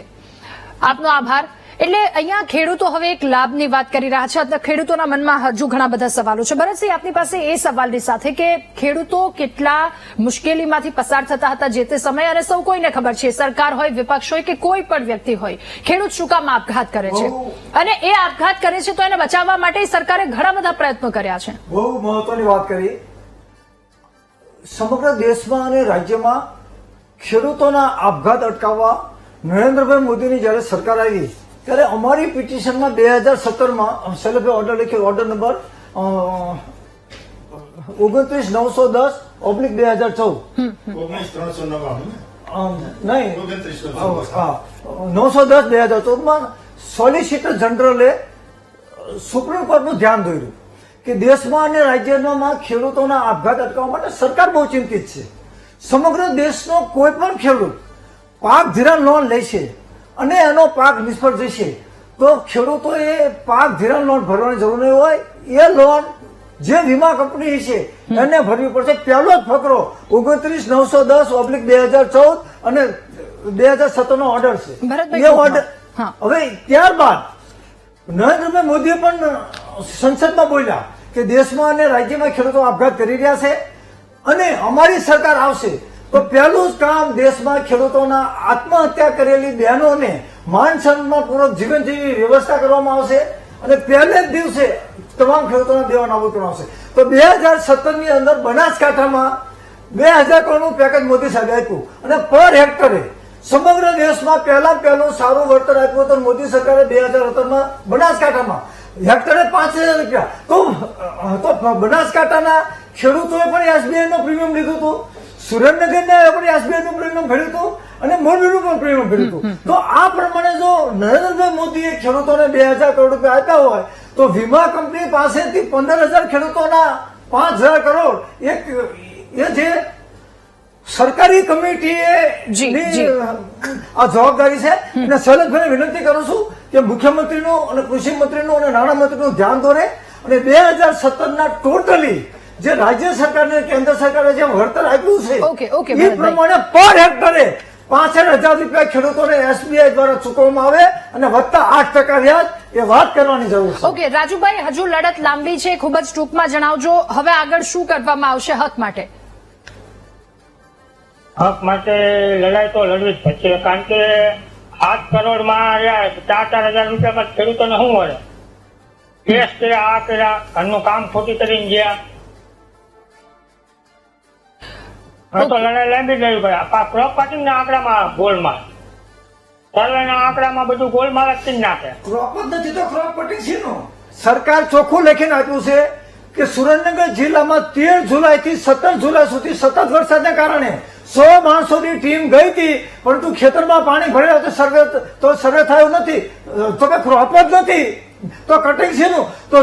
આપનો આભાર. એટલે અહીંયા ખેડૂતો હવે એક લાભની વાત કરી રહ્યા છે. ખેડૂતોના મનમાં હજુ ઘણા બધા સવાલો છે. ભરતસિંહ, આપની પાસે એ સવાલની સાથે કે ખેડૂતો કેટલા મુશ્કેલીમાંથી પસાર થતા હતા જે તે સમયે, અને સૌ કોઈને ખબર છે, સરકાર હોય, વિપક્ષ હોય કે કોઈ પણ વ્યક્તિ હોય, ખેડૂત શું કામ આપઘાત કરે છે, અને એ આપઘાત કરે છે તો એને બચાવવા માટે સરકારે ઘણા બધા પ્રયત્નો કર્યા છે. બહુ મહત્વની વાત કરી. સમગ્ર દેશમાં અને રાજ્યમાં ખેડૂતોના આપઘાત અટકાવવા નરેન્દ્રભાઈ મોદીની જયારે સરકાર આવી ત્યારે અમારી પિટિશનમાં 2017માં શૈલેષભાઈ ઓર્ડર લખ્યો, ઓર્ડર નંબર 29/910/2014. નહીં, 910/2014માં સોલિસિટર જનરલે સુપ્રીમ કોર્ટનું ધ્યાન દોર્યું કે દેશમાં અને રાજ્યમાં ખેડૂતોના આપઘાત અટકાવવા માટે સરકાર બહુ ચિંતિત છે. સમગ્ર દેશનો કોઈ પણ ખેડૂત પાક ધિરાણ લોન લેશે અને એનો પાક નિષ્ફળ જશે તો ખેડૂતોએ પાક ધિરાણ લોન ભરવાની જરૂર નહીં હોય. એ લોન જે વીમા કંપની છે એને ભરવી પડશે. પહેલો જ ફકરો 29/910/2014 અને 2017નો ઓર્ડર છે. એ ઓર્ડર હવે ત્યારબાદ નરેન્દ્રભાઈ મોદીએ પણ સંસદમાં બોલ્યા કે દેશમાં અને રાજ્યમાં ખેડૂતો આપઘાત કરી રહ્યા છે અને અમારી સરકાર આવશે તો પહેલું જ કામ દેશમાં ખેડૂતોના આત્મહત્યા કરેલી બહેનોને માન સન્માનપૂર્વક જીવન જેવી વ્યવસ્થા કરવામાં આવશે અને પહેલે જ દિવસે તમામ ખેડૂતોના દેવા નાબૂદ કરવામાં આવશે. તો 2017ની અંદર બનાસકાંઠામાં 2000 કરોડનું પેકેજ મોદી સાહેબે આપ્યું અને પર હેક્ટરે સમગ્ર દેશમાં પહેલું સારું વળતર આપ્યું હતું. મોદી સરકારે 2017માં બનાસકાંઠામાં હેક્ટરે 5000 રૂપિયા. તો બનાસકાંઠાના ખેડૂતોએ પણ એસબીઆઈ નું પ્રીમિયમ લીધું હતું, સુરેન્દ્રનગરના પણ એસબીઆઈ નું પ્રીમિયમ ભર્યું હતું અને મોરબીનું પણ પ્રીમિયમ ભર્યું હતું. તો આ પ્રમાણે જો નરેન્દ્રભાઈ મોદીએ ખેડૂતોને 2000 કરોડ રૂપિયા આપ્યા હોય તો વીમા કંપની પાસેથી 15000 ખેડૂતોના 5000 કરોડ એ જે સરકારી કમિટીએ આ જવાબદારી છે. અને શૈલેષભાઈને વિનંતી કરું છું કે મુખ્યમંત્રીનું અને કૃષિ મંત્રીનું અને નાણામંત્રીનું ધ્યાન દોરે અને 2017ના ટોટલી જે રાજ્ય સરકારને કેન્દ્ર સરકારે જે વળતર આપ્યું ઓકે, છે એ ભરતભાઈ. પ્રમાણે પર હેક્ટરે 65,000 રૂપિયા ખેડૂતોને SBI દ્વારા ચૂકવવામાં આવે અને વત્તા 8% વ્યાજ એ વાત કરવાની જરૂર છે. ઓકે રાજુભાઈ, હજુ લડત લાંબી છે, ખૂબ જ ટૂંકમાં જણાવજો. હવે આગળ શું કરવામાં આવશે હક માટે? હક માટે લડાઈ તો લડવી જ પડશે, કારણ કે 8 કરોડમાં 4,000 રૂપિયામાં ખેડૂતોને શું મળે? કેસ કર્યા, આ કર્યા, ઘરનું કામ ખોટી કરીને ગયા. હવે તો લડાઈ લાંબી જ લેવી પડે. પ્રોપર્ટીના આંકડામાં ગોલમાલ, સર્વેના આંકડામાં બધું ગોલમાલ જ કરી નાખે. ક્રોપ જ નથી તો ક્રોપ કટિંગ શેનું? સરકાર ચોખ્ખું લખીને આપ્યું છે કે સુરેન્દ્રનગર જિલ્લામાં 13 જુલાઈથી 17 જુલાઈ સુધી સતત વરસાદને કારણે 100 માણસોની ટીમ ગઈ હતી, પરંતુ ખેતરમાં પાણી ભરેલા તો સર્વે થયો નથી, તો કે ક્રોપ જ નથી તો કટિંગ શેનું? તો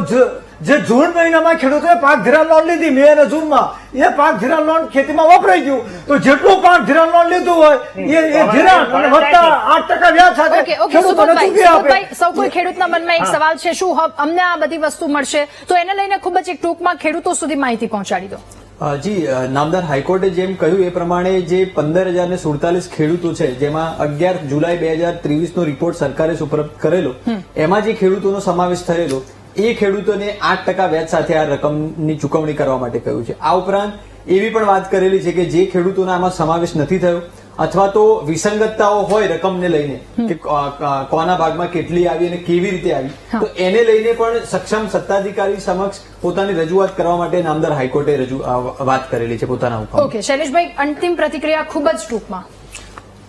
જે જૂન મહિનામાં ખેડૂતોએ પાક ધિરાણ લોન લીધી મે અને જૂનમાં, એ પાક ધિરાણ લોન ખેતીમાં વપરાઈ ગયું. તો જેટલું પાક ધિરાણ લોન લીધું હોય એ ધિરાણ અને વત્તા 8% વ્યાજ સાથે ઓકે ઓકે ખેડૂતોને ચૂકવી આપે. સુબોધભાઈ, સૌ કોઈ ખેડૂતના મનમાં એક સવાલ છે, શું અમને આ બધી વસ્તુ મળશે? તો એને લઈને ખૂબ જ એક ટૂંકમાં ખેડૂતો સુધી માહિતી પહોંચાડી દો. જી, નામદાર હાઈકોર્ટે જેમ કહ્યું એ પ્રમાણે જે 15,047 ખેડૂતો છે, જેમાં 11 જુલાઈ 2023 નો રિપોર્ટ સરકારે સુપરત કરેલો, એમાં જે ખેડૂતોનો સમાવેશ થયેલો એ ખેડૂતોને 8% વ્યાજ સાથે આ રકમની ચૂકવણી કરવા માટે કહ્યું છે. આ ઉપરાંત એવી પણ વાત કરેલી છે કે જે ખેડૂતોનો આમાં સમાવેશ નથી થયો અથવા તો વિસંગતતાઓ હોય રકમને લઈને કે કોના ભાગમાં કેટલી આવી અને કેવી રીતે આવી, તો એને લઈને પણ સક્ષમ સત્તાધિકારી સમક્ષ પોતાની રજૂઆત કરવા માટે નામદાર હાઈકોર્ટે વાત કરેલી છે પોતાના હુકમ. ઓકે શૈલેષભાઈ, અંતિમ પ્રતિક્રિયા ખૂબ જ ટૂંકમાં.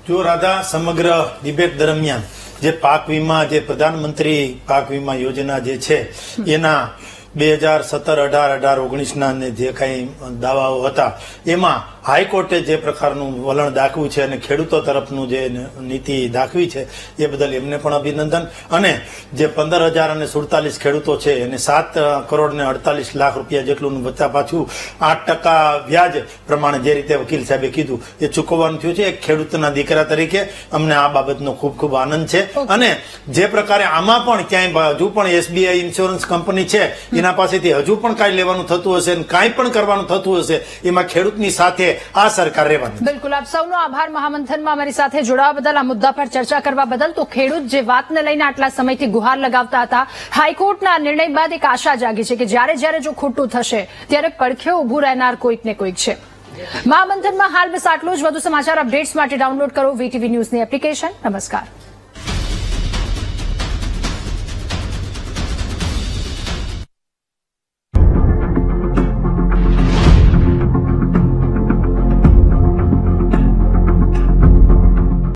જો રાધા, સમગ્ર ડિબેટ દરમિયાન જે પાક વીમા, જે પ્રધાનમંત્રી પાક વીમા યોજના જે છે એના 2017, 18, 19 જે કઈ દાવાઓ હતા એમાં હાઈકોર્ટે જે પ્રકારનું વલણ દાખવ્યું છે અને ખેડૂતો તરફનું જે નીતિ દાખવી છે એ બદલ એમને પણ અભિનંદન. અને જે 15,000 અને 47 ખેડૂતો છે એને 7 કરોડ ને 48 લાખ રૂપિયા જેટલું વત્તા પાછું 8% વ્યાજ પ્રમાણે જે રીતે વકીલ સાહેબે કીધું એ ચૂકવવાનું થયું છે. એક ખેડૂતના દીકરા તરીકે અમને આ બાબતનો ખૂબ ખૂબ આનંદ છે. અને જે પ્રકારે આમાં પણ ક્યાંય હજુ પણ SBI ઇન્સ્યોરન્સ કંપની છે એના પાસેથી હજુ પણ કાંઈ લેવાનું થતું હશે અને કાંઈ પણ કરવાનું થતું હશે એમાં ખેડૂતની સાથે આ સરકાર રહેવાની. બિલકુલ, આપ સૌનો આભાર મહામંથનમાં અમારી સાથે જોડાવા બદલ, આ મુદ્દા પર ચર્ચા કરવા બદલ. તો ખેડૂત જે વાતને લઈને આટલા સમયથી ગુહાર લગાવતા હતા, હાઈકોર્ટના નિર્ણય બાદ એક આશા જાગી છે કે જ્યારે જ્યારે જો ખોટું થશે ત્યારે પડખે ઉભું રહેનાર કોઈક ને કોઈક છે. મહામંથનમાં હાલ બસ આટલું જ. વધુ સમાચાર અપડેટ્સ માટે ડાઉનલોડ કરો VTV ન્યૂઝની એપ્લિકેશન. નમસ્કાર.